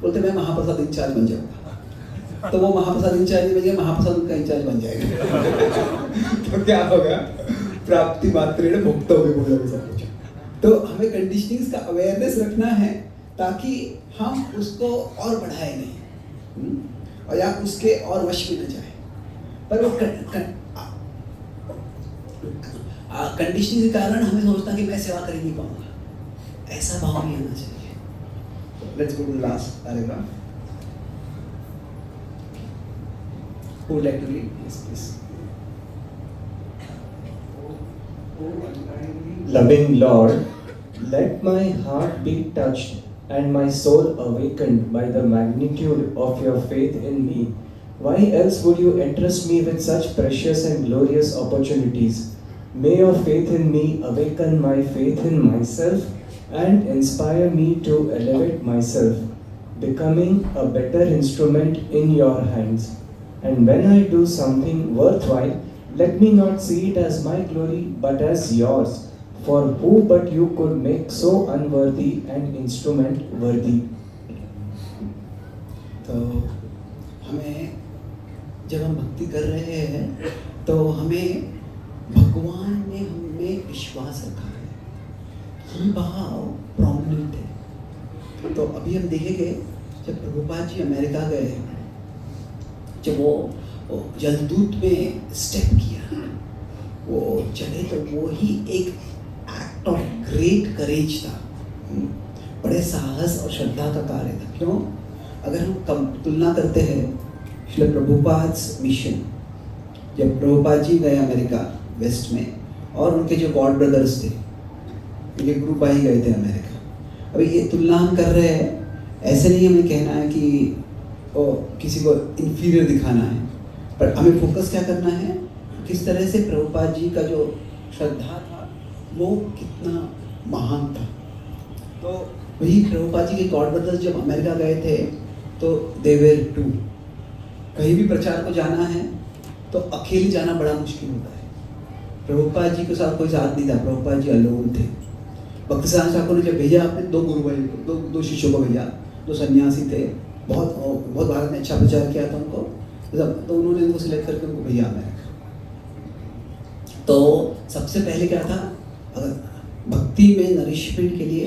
बोलते मैं महाप्रसाद इंचार्ज बन जाऊँगा, तो वो महाप्रसाद इंचार्ज नहीं बनेगा, महाप्रसाद उनका इंचार्ज बन जाएगा। तो क्या होगा? प्राप्ति मात्रेण भुक्तव्य बोला सब कुछ। तो हमें कंडीशनिंग्स का अवेयरनेस रखना है, ताकि हम उसको और बढ़ाए नहीं, और या उसके और वश में न जाए। पर वो कंडीशनिंग के कारण हमें सोचता कि मैं सेवा कर ही नहीं पाऊंगा, ऐसा भाव नहीं आना चाहिए। Let's go to the last paragraph. Who would like to read? Yes, please. Loving Lord, let my heart be touched and my soul awakened by the magnitude of your faith in me. Why else would you entrust me with such precious and glorious opportunities? May your faith in me awaken my faith in myself and inspire me to elevate myself, becoming a better instrument in your hands. And when I do something worthwhile, let me not see it as my glory but as yours, For who but you could make so unworthy an instrument worthy? तो हमें जब हम भक्ति कर रहे हैं तो हमें भगवान ने हमें विश्वास रखा है, ये भाव प्रोमिनेंट है। तो अभी हम देखेंगे जब प्रभुपाद जी अमेरिका गए, जब वो जलदूत में स्टेप किया, वो चले तो वो ही एक एक्ट ऑफ ग्रेट करेज था, बड़े साहस और श्रद्धा का कार्य था। क्यों? अगर हम तुलना करते हैं श्री प्रभुपाद मिशन, जब प्रभुपाद जी गए अमेरिका वेस्ट में, और उनके जो गॉड ब्रदर्स थे, ये ग्रुप भाई गए थे अमेरिका। अभी ये तुलना हम कर रहे हैं, ऐसे नहीं हमें कहना है कि किसी को इन्फीरियर दिखाना है, पर हमें फोकस क्या करना है, किस तरह से प्रभुपाद जी का जो श्रद्धा था वो कितना महान था। तो वही प्रभुपाद जी के गॉड ब्रदर्स जब अमेरिका गए थे तो दे वेर टू, कहीं भी प्रचार को जाना है तो अकेले जाना बड़ा मुश्किल होता है। प्रभुपाद जी के साथ कोई साथ नहीं था, प्रभुपाद जी अलोन थे। भक्तिसार ठाकुर ने जब भेजा अपने दो गुरु भाई को, दो शिष्यों को भेजा, दो सन्यासी थे, बहुत भारत में अच्छा प्रचार किया था उनको, तो उन्होंने उनको सिलेक्ट करके उनको भेजा अमेरिका। तो सबसे पहले क्या था, अगर भक्ति में नरिशमेंट के लिए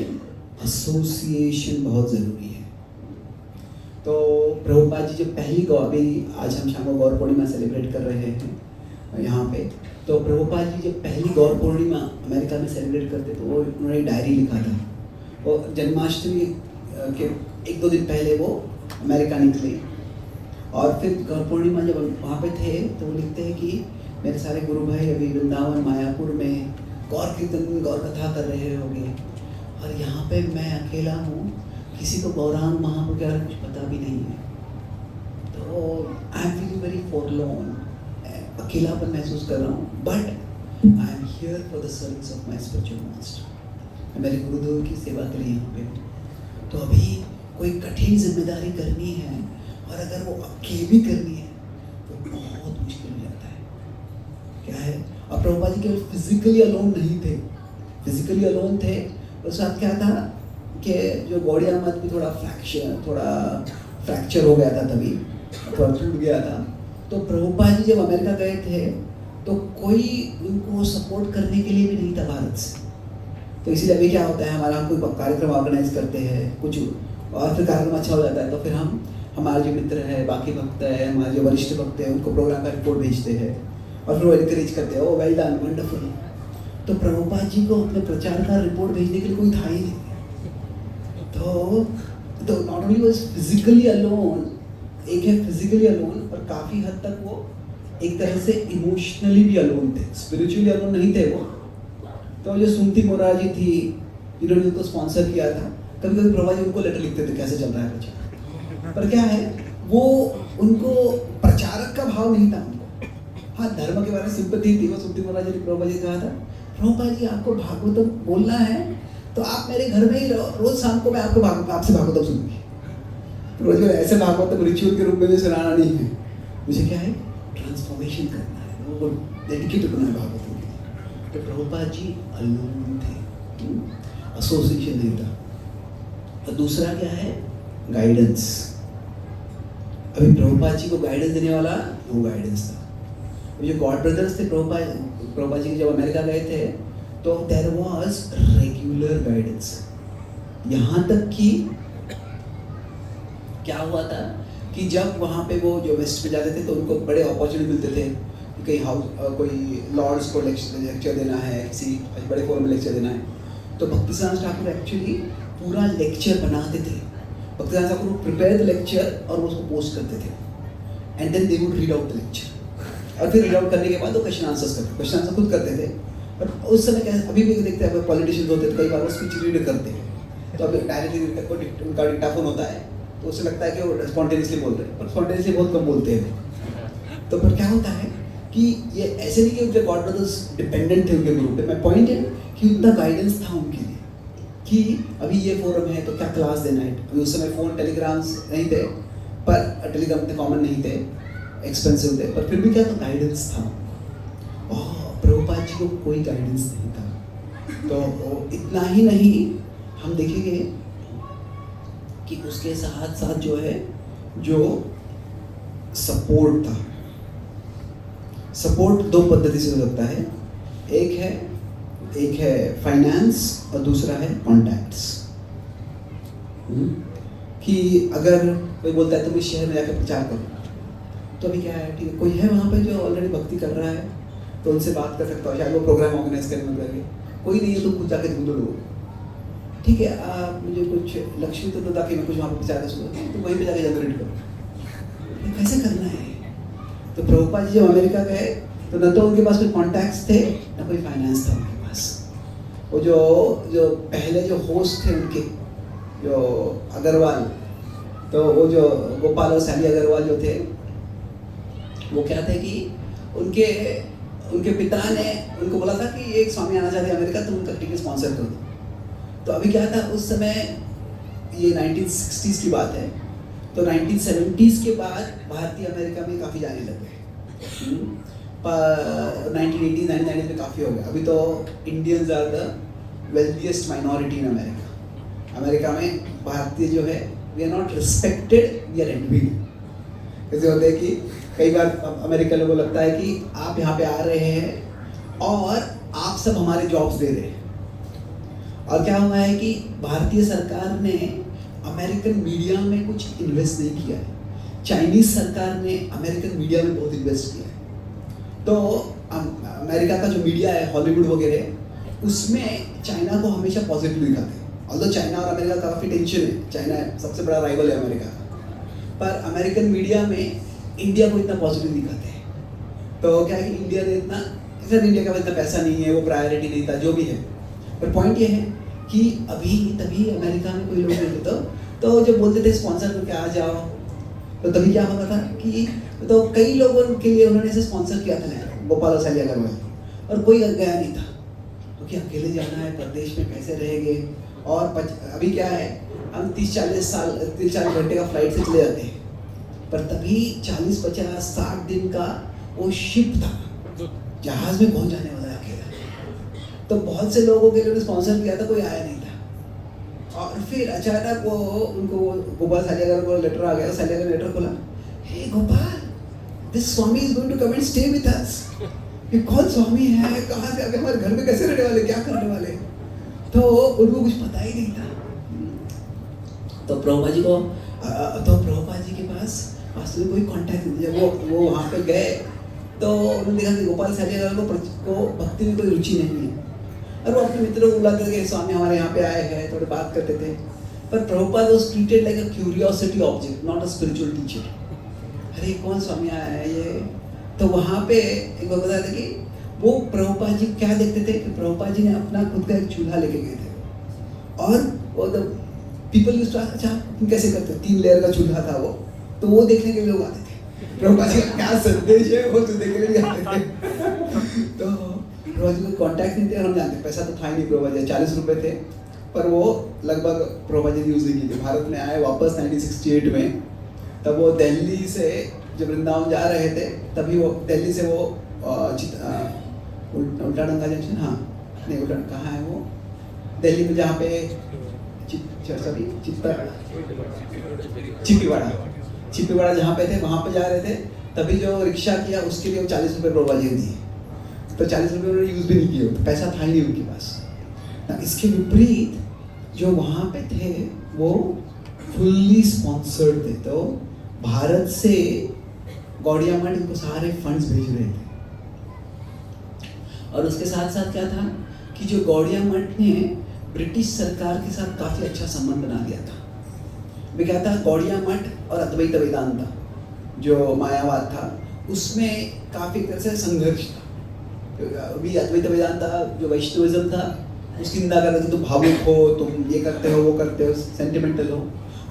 एसोसिएशन बहुत ज़रूरी है। तो प्रभुपाद जी जब पहली अभी आज हम शाम को गौर पूर्णिमा सेलिब्रेट कर रहे हैं यहाँ पे, तो प्रभुपाद जी जब पहली गौर पूर्णिमा अमेरिका में सेलिब्रेट करते तो वो उन्होंने डायरी लिखा था। और जन्माष्टमी के एक दो दिन पहले वो अमेरिका निकले, और फिर गौर पूर्णिमा जब वहाँ पे थे तो वो लिखते हैं कि मेरे सारे गुरु भाई अभी वृंदावन मायापुर में गौर कीर्तन गौर कथा कर रहे होंगे, और यहाँ पे मैं अकेला हूँ, किसी को गौरांग महाप्रभु के बारे में कुछ पता भी नहीं है। तो आई एम फीलिंग वेरी फॉरलॉर्न, अकेलापन महसूस कर रहा हूँ, but I am here for the service of my spiritual master. मैं मेरे गुरुदेव की सेवा के लिए यहाँ पे हूँ। तो अभी कोई कठिन जिम्मेदारी करनी है, और अगर वो अकेले करनी है तो बहुत मुश्किल हो जाता है। क्या है, अब प्रभुपाद जी केवल फिजिकली अलोन नहीं थे, फिजिकली अलोन थे, और साथ क्या था कि जो गौड़िया मत भी थोड़ा फ्रैक्चर हो गया था, तभी थोड़ा टूट गया था। तो प्रभुपाद जी जब अमेरिका गए थे तो कोई उनको सपोर्ट करने के लिए भी नहीं था भारत से। तो इसीलिए अभी क्या होता है, हमारा कोई कार्यक्रम ऑर्गेनाइज करते हैं कुछ, और फिर कार्यक्रम अच्छा हो जाता है तो फिर हम हमारे जो मित्र हैं, बाकी भक्त हैं, हमारे जो वरिष्ठ भक्त हैं, उनको प्रोग्राम का रिपोर्ट भेजते हैं, और फिर वो एनकरेज करते हैं, ओ वेल डन, वंडरफुल। तो प्रभुपाद जी को अपने प्रचार का रिपोर्ट भेजने के लिए कोई था ही नहीं। तो not only was physically alone, एक है फिजिकली अलोन, और काफ़ी हद तक वो एक तरह से इमोशनली भी अलोन थे, स्पिरिचुअली अलोन नहीं थे वो। तो जो सुमति मोरारजी थी जिन्होंने उनको स्पॉन्सर किया था, कभी कभी प्रभुपाद जी उनको लेटर लिखते थे कैसे चल रहा है प्रचार, पर क्या है वो उनको प्रचारक का भाव नहीं था उनको। हाँ, धर्म के बारे में सिंपैथी थी। वो सुमति मोरारजी ने प्रभुपाद जी कहा था, प्रभुपाद जी आपको भागवतम बोलना है तो आप मेरे घर में ही रहो, रोज शाम को मैं आपसे भागवतम सुनूंगी। रोज में ऐसे भागवतम रिचुअल के रूप में सुनाना नहीं है, मुझे क्या है ट्रांसफॉर्मेशन करना है, वो डेडिकेटेड होना है भागवतम के लिए। तो प्रभुपाद जी अलोन थे, एसोसिएशन नहीं था। और दूसरा क्या है, गाइडेंस। अभी प्रभुपाद जी को गाइडेंस देने वाला वो गाइडेंस था। जो गॉड ब्रदर्स थे प्रभुपाद जी जब अमेरिका गए थे तो देयर वाज रेगुलर गाइडेंस। यहाँ तक कि क्या हुआ था कि जब वहाँ पे वो जो वेस्ट में जाते थे तो उनको बड़े अपॉर्चुनिटी मिलते थे, कहीं कोई लॉर्ड्स को लेक्चर देना है, किसी बड़े फोरम में लेक्चर देना है, तो भक्तिसार ठाकुर एक्चुअली पूरा लेक्चर बनाते थे। Bhaktisar Thakur prepare the lecture और वो उसको पोस्ट करते थे, and then they would read out the lecture, और फिर रीड आउट करने के बाद वो क्वेश्चन आंसर खुद करते थे। बट उस समय क्या, अभी भी देखते हैं पॉलिटिशियंस होते हैं कई बार वो स्पीच रीड करते हैं, तो अभी डायरेक्टली उनका डिक्टाफोन होता है तो उससे लगता है कि वो स्पॉन्टेनियसली बोल रहे हैं, पर स्पॉन्टेनियसली बहुत कम बोलते हैं। तो फिर क्या होता है कि ये ऐसे नहीं कि उनके गॉड ब्रदर्स डिपेंडेंट थे उनके ग्रुप पे। मैं पॉइंट है कि उनका गाइडेंस था उनके लिए कि अभी ये फोरम है तो क्या क्लास देना है। अभी उस समय फ़ोन टेलीग्राम्स नहीं थे, पर टेलीग्राम इतने कॉमन नहीं थे, एक्सपेंसिव थे, पर फिर भी क्या था, गाइडेंस था। प्रभुपाद जी को कोई गाइडेंस नहीं था। तो इतना ही नहीं, हम देखेंगे कि उसके साथ साथ जो है, जो सपोर्ट था, सपोर्ट दो पद्धति से हो सकता है। एक है फाइनेंस और दूसरा है कॉन्टैक्ट्स। कि अगर कोई बोलता है तुम इस शहर में जाकर प्रचार करो, तो अभी क्या है, ठीक है, कोई है वहाँ पे जो ऑलरेडी भक्ति कर रहा है, तो उनसे बात कर सकता हो, शायद वो प्रोग्राम ऑर्गेनाइज करने में लगे। कोई नहीं है, तुम कुछ जाकर ढूंढो लोग, ठीक है, आप मुझे कुछ लक्ष्मी तो दो ताकि मैं कुछ वहाँ पर प्रचार कर सकूँ, तो वहीं पे जाके जनरेट करो। कैसे करना है? तो प्रभुपाद जी जब अमेरिका गए तो न तो उनके पास कोई कॉन्टैक्ट्स थे, न कोई फाइनेंस था उनके पास। वो जो पहले जो होस्ट थे उनके, जो अग्रवाल, तो वो जो गोपाल और सैली अग्रवाल जो थे, वो क्या थे कि उनके पिता ने उनको बोला था कि एक स्वामी आना चाहते हैं अमेरिका, तो उनका टिकट स्पॉन्सर कर दो। तो अभी क्या था उस समय, ये 1960s की बात है, तो 1970s के बाद भारतीय अमेरिका में काफ़ी जाने लग गए। 1980s 1990s में काफ़ी हो गया। अभी तो Indians are the wealthiest minority in America. America में भारतीय जो है, we are not respected, we are admitted. कैसे होते हैं कि कई बार अमेरिका लोगों को लगता है कि आप यहाँ पे आ रहे हैं और आप सब हमारे जॉब्स दे रहे हैं। और क्या हुआ है कि भारतीय सरकार ने अमेरिकन मीडिया में कुछ इन्वेस्ट नहीं किया है, चाइनीज सरकार ने अमेरिकन मीडिया में बहुत इन्वेस्ट किया है। तो अमेरिका का जो मीडिया है, हॉलीवुड वगैरह, उसमें चाइना को हमेशा पॉजिटिव दिखाते हैं। ऑल्दो चाइना और अमेरिका का काफ़ी टेंशन है, चाइना सबसे बड़ा राइवल है अमेरिका का, पर अमेरिकन मीडिया में इंडिया को इतना पॉजिटिव दिखाते हैं। तो क्या है कि इंडिया ने इतना, सर इंडिया का इतना पैसा नहीं है, वो प्रायोरिटी नहीं था, जो भी है। पर पॉइंट ये है कि अभी तभी अमेरिका में कोई लोग मिलते तो जब बोलते थे स्पॉन्सर करके आ जाओ, तो तभी क्या होता था कि तो कई लोगों के लिए उन्होंने इसे स्पॉन्सर किया था, गोपाल और सैली अग्रवाल, और कोई गया नहीं था, क्योंकि अकेले जाना है, प्रदेश में कैसे रहेंगे। और अभी क्या है, हम 30-40 घंटे का फ्लाइट से चले जाते हैं, पर तभी 40-50-60 दिन का वो शिप था, जहाज में पहुंच जाने वाला है अकेला। तो बहुत से लोगों के लिए स्पॉन्सर किया था, कोई आया नहीं था। और फिर अचानक वो उनको गोपाल सैली अग्रवाल को लेटर आ गया, सैली अग्रवाल लेटर खोला, hey Gopal, this swami is going to come and stay with us. ये कौन स्वामी है, कहाँ से आके हमारे घर में कैसे रहने वाले, क्या करने वाले? तो उनको कुछ पता ही नहीं था। तो प्रभुपाद जी के पास वास्तव में कोई कांटेक्ट नहीं। जब वो वहाँ पे गए तो उन्होंने देखा कि गोपाल सैली अग्रवाल को भक्ति में कोई रुचि नहीं है, और वो अपने मित्रों को बुलाते थे, स्वामी हमारे यहाँ पे आए हैं, थोड़े बात करते थे। पर Prabhupada was treated like a curiosity object, not a spiritual teacher. अरे कौन स्वामी आया है ये? तो वहाँ पे एक बार बताया था कि वो प्रभुपाद जी क्या देखते थे कि प्रभुपाद जी ने अपना खुद का एक चूल्हा लेके गए थे, और वो पीपल यूज्ड टू आस्क, अच्छा तुम कैसे करते हो? 3 लेयर का चूल्हा था वो, तो वो देखने के लिए लोग आते थे। प्रभुपाद जी का क्या संदेश है वो तो देखने के लिए आते थे। तो प्रभुपाद जी को कॉन्टैक्ट नहीं थे, और हम जानते पैसा तो था ही नहीं। प्रभुपाद जी 40 रुपये थे, पर वो लगभग प्रभुपाद जी ने यूज़ नहीं की थी। भारत में आए वापस 1968 में, तब वो दिल्ली से जब वृंदावन जा रहे थे, तभी वो दिल्ली से वो उल्टा डंगा जंक्शन, हाँ नहीं उल्टा कहाँ है वो, दिल्ली में जहाँ पे छिपीवाड़ा जहाँ पे थे, वहाँ पे जा रहे थे। तभी जो रिक्शा किया उसके लिए वो 40 रुपये प्रभुपाद जी ने दिए। तो 40 रुपये उन्होंने यूज़ भी नहीं किए, तो पैसा था ही नहीं उनके पास ना। इसके विपरीत जो वहाँ पे थे वो फुल्ली स्पॉन्सर्ड थे। तो भारत से गौड़िया मठ इनको सारे फंड्स भेज रहे थे। और उसके साथ साथ क्या था कि जो गौड़िया मठ ने ब्रिटिश सरकार के साथ काफ़ी अच्छा संबंध बना दिया था। वे क्या था, गौड़िया मठ और अद्वैत वेदांता जो मायावाद था, उसमें काफ़ी तरह से संघर्ष था। अभी अद्वैत वेदांता जो वैष्णविज्म था, उसकी निंदा कर रहे थे, तुम भावुक हो, तुम ये करते हो, वो करते हो, सेंटिमेंटल हो।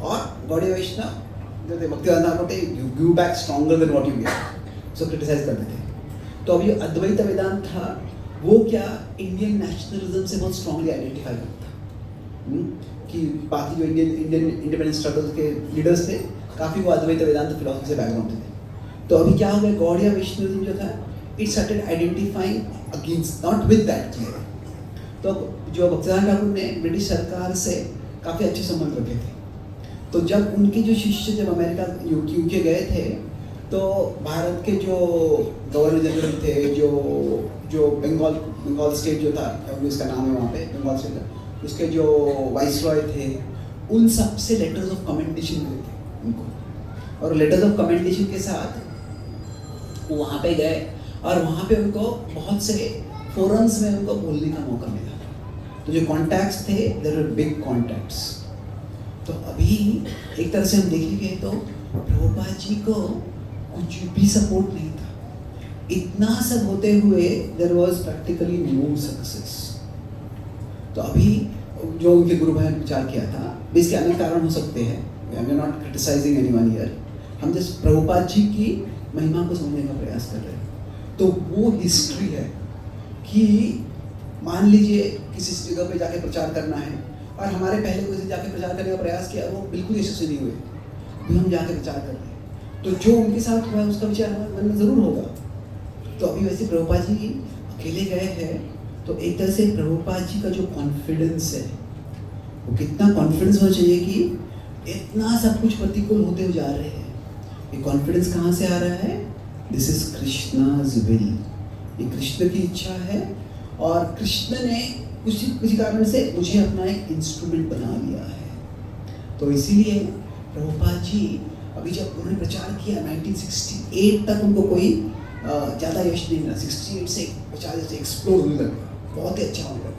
और गौड़िया वैष्णव जो थे, भक्तिवेदांता होते, you give back stronger than what you get, उसको क्रिटिसाइज करते थे। तो अभी अद्वैत वेदांत था, वो क्या इंडियन नेशनलिज्म से बहुत स्ट्रांगली आइडेंटिफाई करता था कि बाकी जो इंडियन इंडिपेंडेंस स्ट्रगल के लीडर्स थे, काफ़ी वो अद्वैत वेदांत फिलॉसफी से बैकग्राउंड थे। तो अभी क्या हो गया, गौड़िया वैष्णविज्म जो था, it started identifying against, not with that clear. तो जो भक्तिदान ठाकुर ने ब्रिटिश सरकार से काफ़ी अच्छे संबंध रखे थे। तो जब उनके जो शिष्य जब अमेरिका यूके गए थे, तो भारत के जो गवर्नर जनरल थे, जो बंगाल स्टेट जो था, उसका नाम है वहाँ पे बंगाल स्टेट, उसके जो वाइसरॉय थे, उन सब से लेटर्स ऑफ कमेंडेशन मिले थे उनको। और लेटर्स ऑफ कमेंडेशन के साथ वो वहाँ पे गए और वहाँ पे उनको बहुत से फोरम्स में उनको बोलने का मौका मिला। तो जो कॉन्टैक्ट्स थे, देयर वर बिग कॉन्टैक्ट्स। तो अभी एक तरह से हम देखेंगे तो प्रभुपाद जी को कुछ भी सपोर्ट नहीं था। इतना सब होते हुए there was practically no success. तो अभी जो उनके गुरु भाई ने विचार किया था, इसके अनेक कारण हो सकते हैं, I am not criticising anyone here, हम जस्ट प्रभुपाद जी की महिमा को समझने का प्रयास कर रहे हैं। तो वो हिस्ट्री है कि मान लीजिए किसी जगह पे जाके प्रचार करना है और हमारे पहले कोई जाके प्रचार करने का प्रयास किया, वो बिल्कुल यशस्वी नहीं हुए, अभी हम जाके प्रचार कर रहे हैं, तो जो उनके साथ हुआ है उसका विचार हमारे मन में ज़रूर होगा। तो अभी वैसे प्रभुपाद जी अकेले गए हैं, तो एक तरह से प्रभुपाद जी का जो कॉन्फिडेंस है, वो कितना कॉन्फिडेंस होना चाहिए कि इतना सब कुछ प्रतिकूल होते हुए जा रहे हैं। ये कॉन्फिडेंस कहाँ से आ रहा है? दिस इज कृष्णाज विल, ये कृष्ण की इच्छा है और कृष्ण ने किसी कारण से मुझे अपना एक इंस्ट्रूमेंट बना लिया है। तो इसीलिए प्रभुपाद जी अभी जब उन्होंने प्रचार किया 1968 तक उनको कोई ज़्यादा यश नहीं मिला। 68 से प्रचार जैसे एक्सप्लोर होने लगा, बहुत ही अच्छा होने लगा।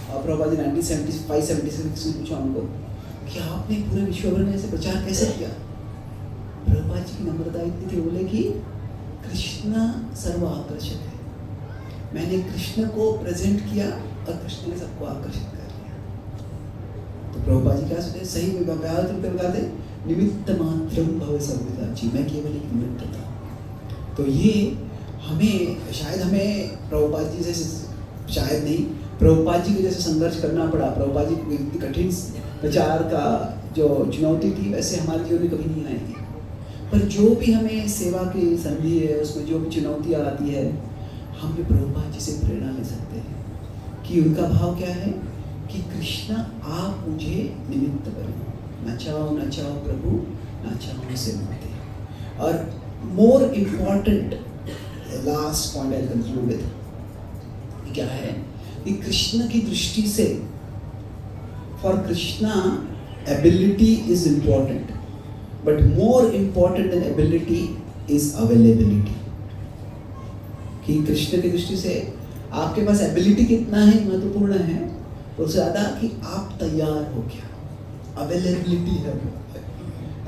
और प्रभुपाद जी 1975-76 में पूछा उनको कि आपने पूरे विश्व भर में ऐसे प्रचार कैसे किया? प्रभुपाद जी की नम्रता इतनी थी, बोले कि कृष्ण सर्वाकर्षक है, मैंने कृष्ण को प्रेजेंट किया और कृष्ण ने सबको आकर्षित कर लिया। तो प्रभुपाद जी क्या सोचे, सही में बताते निमित्त मात्रम भव सर्वदाची, मैं केवल एक निमित्त था। तो ये हमें प्रभुपाद जी से शायद नहीं, प्रभुपाद जी को जैसे संघर्ष करना पड़ा, प्रभुपाद जी को इतनी कठिन प्रचार का जो चुनौती थी, वैसे हमारे जीवन में कभी नहीं आएगी। पर जो भी हमें सेवा की संधि है, उसमें जो भी चुनौतियाँ आती है, हम भी प्रभुपाद जी से प्रेरणा ले सकते हैं कि उनका भाव क्या है कि कृष्ण आप मुझे निमित्त बनो, न चाहो प्रभु, न चाहो सेवते। और more important last point I conclude with क्या है कि कृष्ण की दृष्टि से for Krishna ability is important, but more important than ability is availability. कि कृष्ण की दृष्टि से आपके पास एबिलिटी कितना है महत्वपूर्ण है, उससे ज़्यादा कि आप तैयार हो क्या, अवेलेबिलिटी है।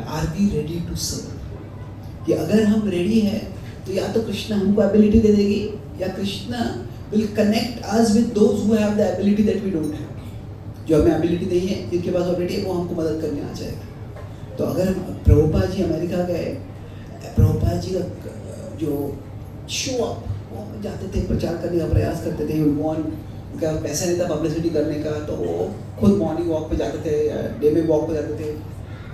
Are we ready to serve, कि अगर हम रेडी है तो या तो कृष्ण हमको एबिलिटी दे देगी, या Krishna will connect us with those who have the ability that we don't have. जो हमें एबिलिटी नहीं है, जिनके पास ऑलरेडी है, वो हमको मदद करने आ जाएगा। तो अगर प्रभुपाद जी अमेरिका गए, प्रभुपाद जी का जो शो अप, वो जाते थे, प्रचार करने का प्रयास करते थे, उनका पैसा नहीं था पब्लिसिटी करने का, तो वो खुद मॉर्निंग वॉक पे जाते थे, डे में वॉक पे जाते थे।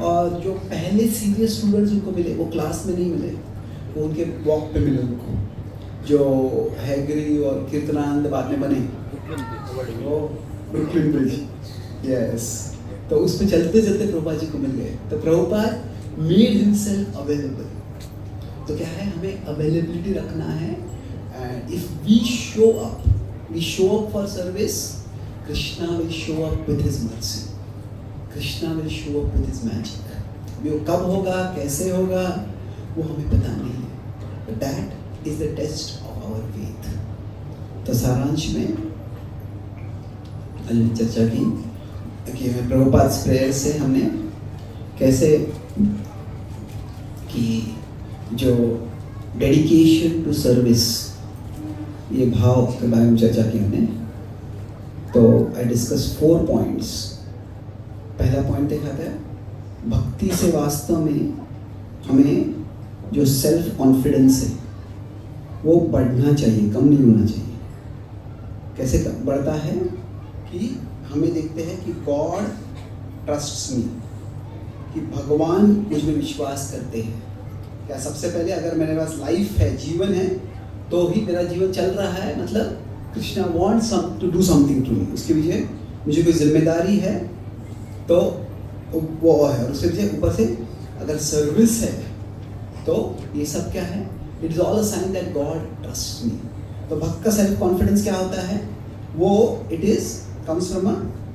और जो पहले सीरियस स्टूडेंट्स उनको मिले, वो क्लास में नहीं मिले, वो उनके वॉक पे मिले उनको, जो हैगरी और कीर्तनानंद बाद में बने, वो ब्रुकलिन ब्रिज, यस, तो उस पे चलते चलते प्रभुपाद जी को मिल गए। तो प्रभुपाद मेड हिमसेल्फ अवेलेबल। तो क्या है, हमें अवेलेबिलिटी रखना है, and if we show up for service, Krishna will show up with his mercy, Krishna will show up with his magic. वो कब होगा, कैसे होगा, वो हमें पता नहीं है, but that is the test of our faith. तो सारांश में चर्चा की कि प्रभुपाद प्रेयर से हमने कैसे कि जो डेडिकेशन टू सर्विस, ये भाव के बारे में चर्चा की हमने। तो आई डिस्कस 4 पॉइंट्स। पहला पॉइंट देखा था, भक्ति से वास्तव में हमें जो सेल्फ कॉन्फिडेंस है वो बढ़ना चाहिए, कम नहीं होना चाहिए। कैसे बढ़ता है कि हमें देखते हैं कि गॉड ट्रस्ट्स मी, कि भगवान मुझ में विश्वास करते हैं। क्या सबसे पहले अगर मेरे पास लाइफ है, जीवन है, तो ही मेरा जीवन चल रहा है, मतलब Krishna wants to do something to me, उसके पीछे मुझे कोई जिम्मेदारी है तो वो है, और उसके पीछे ऊपर से अगर सर्विस है तो ये सब क्या है, it is all a sign that God trust me. तो भक्त का सेल्फ कॉन्फिडेंस क्या होता है, वो it is comes from a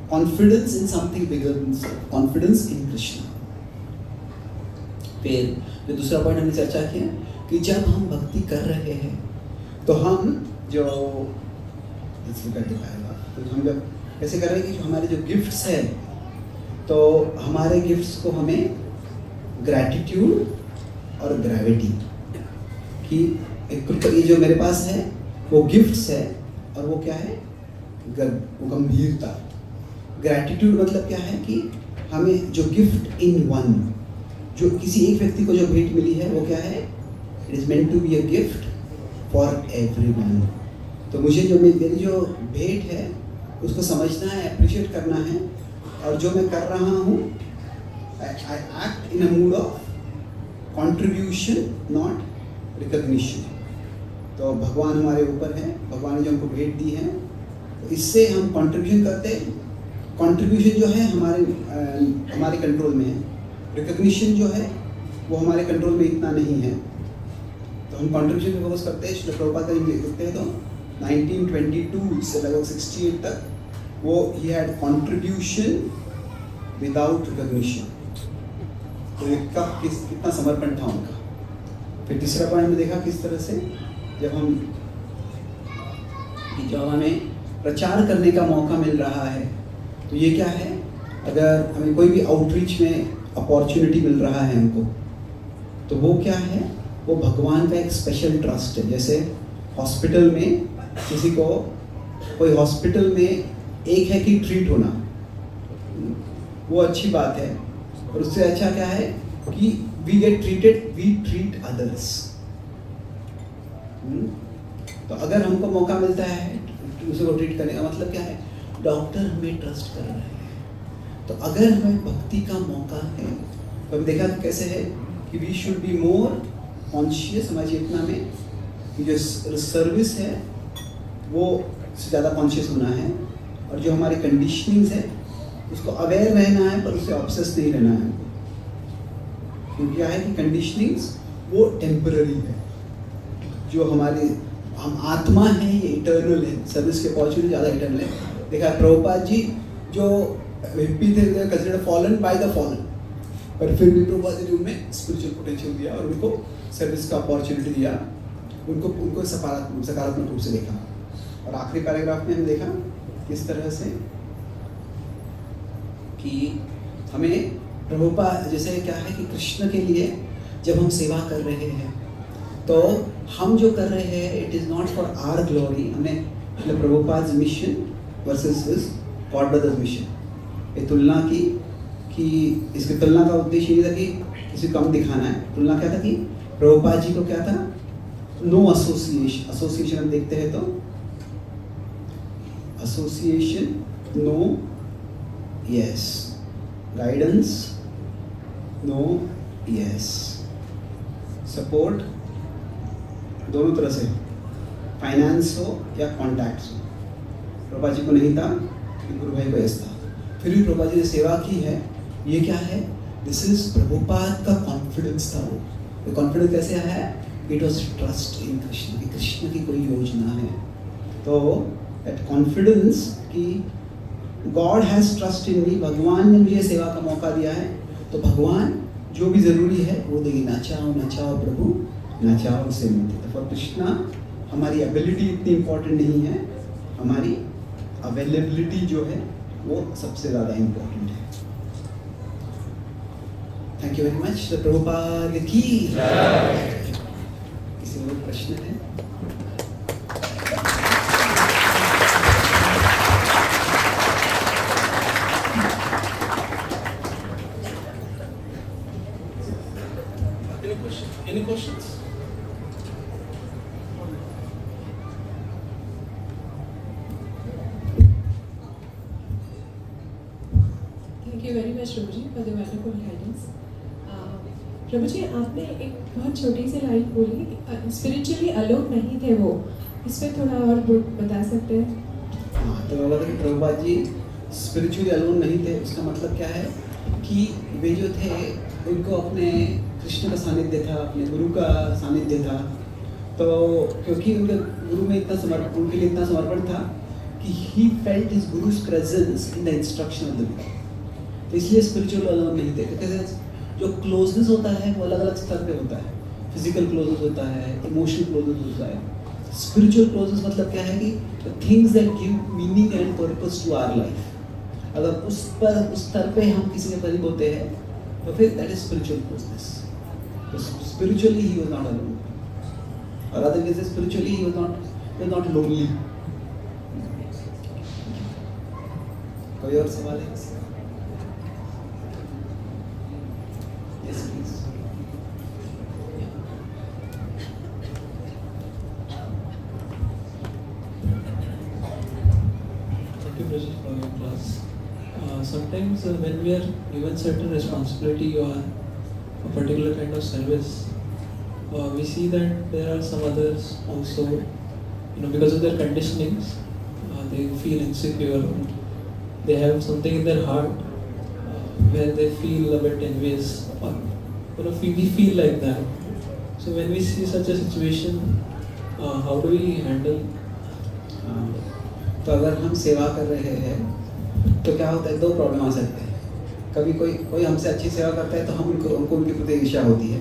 confidence in something bigger than self, confidence in Krishna. फिर जो दूसरा पॉइंट हमने चर्चा किया कि जब हम भक्ति कर रहे हैं तो हम जो तो हम जब कैसे कर रहे हैं कि जो हमारे जो गिफ्ट्स हैं तो हमारे गिफ्ट्स को हमें ग्रैटिट्यूड और ग्रेविटी कि ये जो मेरे पास है वो गिफ्ट्स है और वो क्या है, वो गंभीरता। ग्रैटिट्यूड मतलब क्या है कि हमें जो गिफ्ट इन वन, जो किसी एक व्यक्ति को जो भेंट मिली है वो क्या है, it is meant to be a gift for everyone. तो मुझे जो मेरी जो भेंट है उसको समझना है, अप्रिशिएट करना है, और जो मैं कर रहा हूँ I act in a mood off contribution not recognition. तो भगवान हमारे ऊपर है, भगवान ने जो हमको भेंट दी है तो इससे हम कंट्रीब्यूशन करते हैं। कंट्रीब्यूशन जो है हमारे कंट्रोल में है, रिकॉग्निशन जो है वो हमारे कंट्रोल में इतना नहीं है। तो हम कंट्रीब्यूशन पे फोकस करते हैं। श्री प्रभुपाद का देखते हैं तो 1922 से लगभग 68 तक वो he had contribution without recognition. तो ये कितना समर्पण था उनका। फिर तीसरा पॉइंट में देखा किस तरह से जब हमें प्रचार करने का मौका मिल रहा है तो ये क्या है, अगर हमें कोई भी आउटरीच में अपॉर्चुनिटी मिल रहा है हमको तो वो क्या है, वो भगवान का एक स्पेशल ट्रस्ट है। जैसे हॉस्पिटल में किसी को, कोई हॉस्पिटल में एक है कि ट्रीट होना, वो अच्छी बात है, और उससे अच्छा क्या है कि we get treated, we treat others. तो अगर हमको मौका मिलता है दूसरे को ट्रीट करने का मतलब क्या है, डॉक्टर हमें ट्रस्ट कर रहे हैं। तो अगर हमें भक्ति का मौका है तो अभी देखा कैसे है कि we should be more conscious हमारी चेतना में कि जो सर्विस है वो से ज़्यादा कॉन्शियस होना है, और जो हमारी कंडीशनिंग्स है उसको अवेयर रहना है पर उससे ऑब्सेस नहीं रहना है। क्योंकि क्या है कि कंडीशनिंग्स वो टेम्पररी है, जो हमारी हम आत्मा है ये इटर्नल है, सर्विस के अपॉर्चुनिटी ज़्यादा इटर्नल है। देखा प्रभुपाद जी जो हिप्पी थे considered fallen by the fallen, पर फिर भी प्रभुपाद जी ने उनमें स्पिरिचुअल पोटेंशियल दिया और उनको सर्विस का अपॉर्चुनिटी दिया, उनको सकारात्मक रूप से देखा। और आखिरी पैराग्राफ में हमने देखा किस तरह से कि हमें प्रभुपाद जैसे क्या है कि कृष्ण के लिए जब हम सेवा कर रहे हैं तो हम जो कर रहे हैं it is not for our glory. हमने Prabhupada mission versus God brothers mission ये तुलना की कि इसकी तुलना का उद्देश्य ये था कि किसी को कम दिखाना है। तुलना क्या था कि प्रभुपाद जी को क्या था, नो एसोसिएशन हम देखते हैं तो association no, yes, guidance no, yes, support दोनों तरह से, फाइनेंस हो या कॉन्टैक्ट्स हो। प्रभुपाद जी को नहीं था, गुरु भाई को यस था, फिर भी प्रभुपाद जी ने सेवा की है। ये क्या है, दिस इज प्रभुपाद का कॉन्फिडेंस था। वो कॉन्फिडेंस कैसे आया है, it was trust in Krishna, कि कृष्ण की कोई योजना है। तो दैट कॉन्फिडेंस कि गॉड हैज़ ट्रस्ट इन मी, भगवान ने मुझे सेवा का मौका दिया है तो भगवान जो भी ज़रूरी है वो देगी। ना चाहो प्रभु, ना चाहो से मिलती। फॉर कृष्णा हमारी एबिलिटी इतनी इम्पोर्टेंट नहीं है, हमारी अवेलेबिलिटी जो है वो सबसे ज़्यादा इम्पोर्टेंट है। Thank you very much. Prabhupada की किसी और प्रश्न है? Any questions? Thank you very much, Prabhu ji, for the wonderful guidance. प्रभु जी, आपने एक बहुत छोटी सी लाइन बोली, स्पिरिचुअली अलोक नहीं थे वो, इस पर थोड़ा और बता सकते हैं? हाँ, तो बोला था कि प्रभुपाद जी स्पिरिचुअली अलोन नहीं थे। उसका मतलब क्या है कि वे जो थे उनको अपने कृष्ण का सानिध्य था, अपने गुरु का सानिध्य था। तो क्योंकि उनके गुरु में इतना समर्पण, उनके लिए इतना समर्पण था कि he felt his guru's presence in the instruction of the guru. तो इसलिए स्पिरिचुअल अलोन नहीं थे। क्योंकि जो क्लोजनेस होता है वो अलग अलग स्तर पे होता है। फिजिकल क्लोजनेस होता है, इमोशनल क्लोजनेस होता है। स्पिरिचुअल क्लोजनेस मतलब क्या है कि things that give meaning and purpose to our life. अगर उस स्तर पे हम किसी के करीब होते हैं तो फिर दैट इज स्पिरिचुअल क्लोजनेस। तो spiritually he was not alone, और other cases spiritually he was not lonely. कोई और सवाल है? Yes please. Thank you, Prashit, for your class. Sometimes when we are given certain responsibility or a particular kind of service, we see that there are some others also, because of their conditionings, they feel insecure. They have something in their heart where they feel a bit envious, or we feel like that. So when we see such a situation, how do we handle? तो अगर हम सेवा कर रहे हैं तो क्या होता है, दो प्रॉब्लम आ सकते हैं। कभी कोई हमसे अच्छी सेवा करता है तो हमको उनके प्रति ईर्ष्या होती है,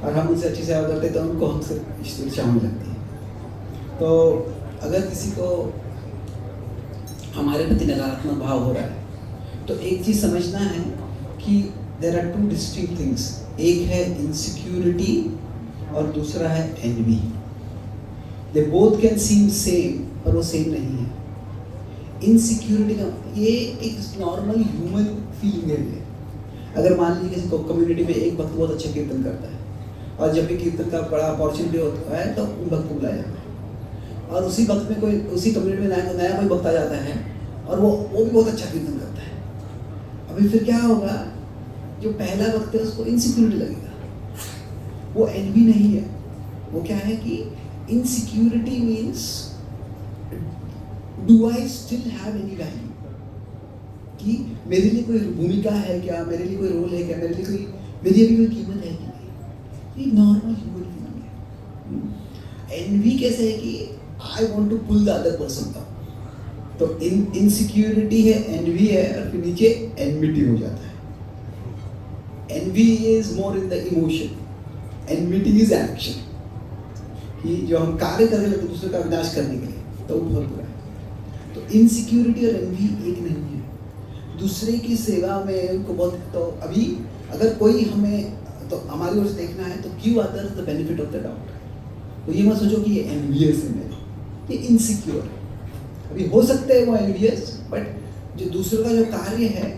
और हम उनसे अच्छी सेवा करते हैं तो उनको हमसे ईर्ष्या होने लगती है। तो अगर किसी को हमारे प्रति नकारात्मक भाव हो रहा है तो एक चीज़ समझना है कि there are two distinct things. एक है इनसिक्योरिटी और दूसरा है envy. They both can seem same, पर वो सेम नहीं है। इनसिक्योरिटी का ये एक नॉर्मल ह्यूमन फीलिंग है। अगर मान लीजिए किसी को कम्युनिटी में एक भक्त बहुत अच्छा कीर्तन करता है, और जब भी कीर्तन का बड़ा अपॉर्चुनिटी होता है तो उन भक्त को बुलाया जाता है, और उसी भक्त में उसी कम्युनिटी में नया कोई भक्त आ जाता है और वो भी बहुत अच्छा कीर्तन करता है। अभी फिर क्या होगा, जो पहला भक्त है उसको इनसिक्योरिटी लगेगा, वो एनवी नहीं है। वो क्या है कि insecurity means do I still have any value, कि मेरे लिए कोई भूमिका है क्या, मेरे लिए कोई रोल है क्या, मेरी अभी कोई कीमत है कि नहीं। ये नॉर्मल ह्यूमन फीलिंग है। एनवी कैसे है कि I want to pull the other person up. तो इनसिक्योरिटी है, एनवी है, और फिर नीचे एनमिटी हो जाता है। Envy is more in the emotion, enmity is action. कि जो हम कार्य करने लगते हैं दूसरे का विनाश करने के लिए, तो वो बहुत बुरा है। तो इनसिक्योरिटी और एनवी एक नहीं है। दूसरे की सेवा में उनको बहुत, तो अभी अगर कोई हमें, तो हमारी ओर से देखना है तो give others the benefit of the doubt. तो ये मत सोचो कि ये एनवियस है मेरा, ये इनसिक्योर है। अभी हो सकता है वो एनवियस, बट जो दूसरे का जो कार्य है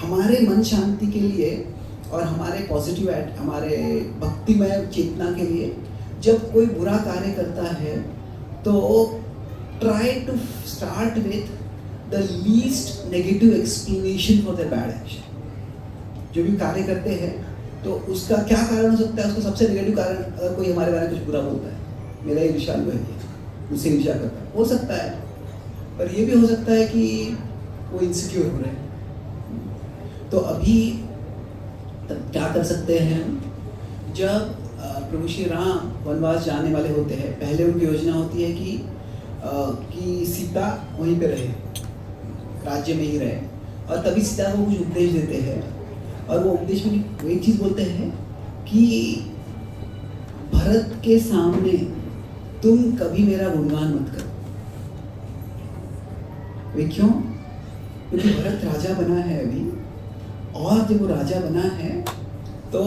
हमारे मन शांति के लिए और हमारे पॉजिटिव हमारे भक्तिमय चेतना के लिए, जब कोई बुरा कार्य करता है तो try to start with the least negative explanation for the bad action. जो भी कार्य करते हैं तो उसका क्या कारण हो सकता है, उसका सबसे नेगेटिव कारण, अगर कोई हमारे बारे में कुछ बुरा बोलता है, मेरा ये ईर्ष्यालु है, मुझसे ईर्ष्या करता है, हो सकता है। पर ये भी हो सकता है कि वो इनसिक्योर हो रहे हैं। तो अभी तब क्या कर सकते हैं, जब प्रभु श्री राम वनवास जाने वाले होते हैं, पहले उनकी योजना होती है कि सीता वहीं पे रहे, राज्य में ही रहे, और तभी सीता को कुछ उपदेश देते हैं। और वो उपदेश में वो एक चीज़ बोलते हैं कि भरत के सामने तुम कभी मेरा गुणगान मत करो। वे क्यों? क्योंकि भरत राजा बना है अभी, और जब वो राजा बना है तो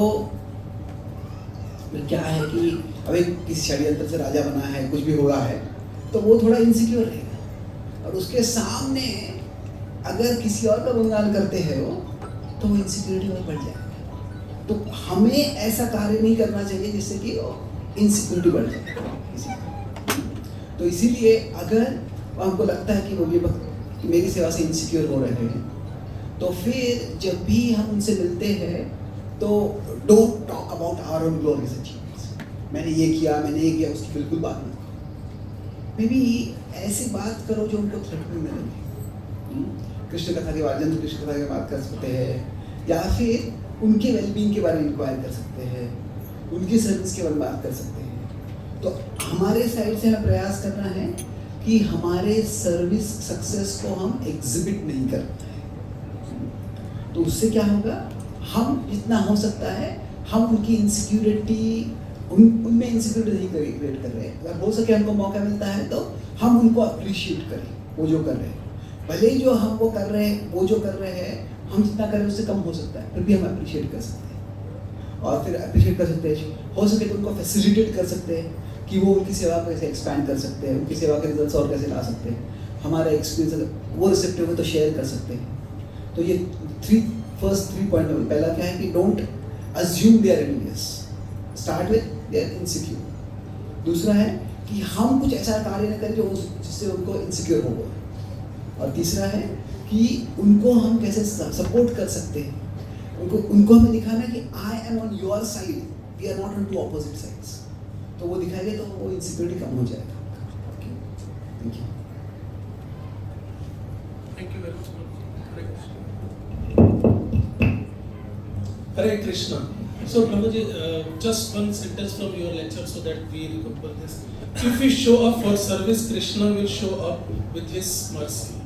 क्या है कि अब एक किसी षड्यंत्र से राजा बना है, कुछ भी हुआ है, तो वो थोड़ा इनसिक्योर रहेगा। और उसके सामने अगर किसी और का गुणगान करते हैं वो, तो वो इनसिक्योरिटी और बढ़ जाएगा। तो हमें ऐसा कार्य नहीं करना चाहिए जिससे कि इनसिक्योरिटी बढ़ जाए। तो इसीलिए अगर हमको लगता है कि वो भी मेरी सेवा से इनसिक्योर हो रहे हैं, तो फिर जब भी हम उनसे मिलते हैं तो don't talk about our own glorious achievements. मैंने ये किया, उसकी बिल्कुल बात नहीं। मे बी ऐसी बात करो जो उनको थ्रेटनिंग न लगे। कृष्ण कथा के माध्यम से कृष्ण कथा की बात कर सकते हैं, या फिर उनके वेलबींग के बारे में इंक्वायर कर सकते हैं, उनकी सर्विस के बारे में बात कर सकते हैं। तो हमारे साइड से हमें प्रयास करना है कि हमारे सर्विस सक्सेस को हम एग्जिबिट नहीं करते हैं। तो उससे क्या होगा, हम जितना हो सकता है हम उनकी इनसिक्योरिटी उनमें इनसिक्योरिटी नहीं क्रिएट कर रहे हैं। अगर हो सके हमको मौका मिलता है तो हम उनको अप्रिशिएट करें वो जो कर रहे हैं। भले ही जो हम वो कर रहे हैं, वो जो कर रहे हैं हम जितना करें उससे कम हो सकता है, फिर भी हम अप्रिशिएट कर सकते हैं। और फिर अप्रिशिएट कर सकते हैं, हो सके तो उनको फैसिलिटेट कर सकते हैं कि वो उनकी सेवा कैसे एक्सपैंड कर सकते हैं, उनकी सेवा के रिजल्ट्स और कैसे ला सकते हैं। हमारा एक्सपीरियंस वो रिसेप्टिव हो तो शेयर कर सकते हैं। तो ये फर्स्ट थ्री पॉइंट। पहला क्या है कि don't assume they are religious, start with they are insecure. दूसरा है कि हम कुछ ऐसा कार्य न करें जो जिससे उनको इनसिक्योर हो। और तीसरा है कि उनको हम कैसे सपोर्ट कर सकते हैं। उनको हमें दिखाना है कि I am on your side, we are not on two opposite sides. तो वो दिखाएंगे तो वो इनसिक्योरिटी कम हो जाएगा। Thank you. Thank you very much. Hare Krishna. So Prabhuji, just one sentence from your lecture so that we remember this. If we show up for service, Krishna will show up with his mercy.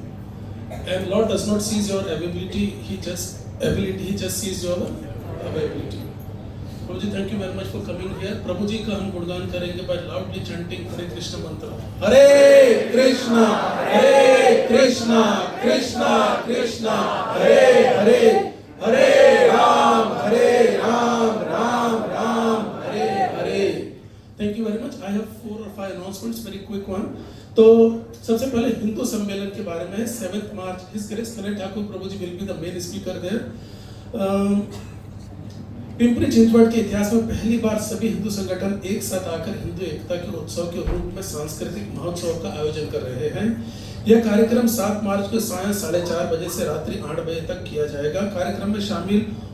And Lord does not seize your ability, he just sees your availability. Prabhuji, thank you very much for coming here. Prabhuji का हम गुणगान करेंगे by loudly chanting Hare Krishna mantra. Hare Krishna, Krishna Krishna, Hare Hare, Hare Ram, Ram Ram, Hare Hare. Thank you very much. I have 4 or 5 announcements, very quick one. तो सबसे पहले हिंदू सम्मेलन के बारे में 7 March his grace Kanhaiya Thakur Prabhu ji will be the main speaker there. Pimpri Chinchwad के इतिहास में पहली बार सभी हिंदू संगठन एक साथ आकर हिंदू एकता के उत्सव के रूप में सांस्कृतिक महोत्सव का आयोजन कर रहे हैं। यह कार्यक्रम 7 मार्च को सायं 4:30 बजे से रात्रि 8 बजे तक किया जाएगा। कार्यक्रम में शामिल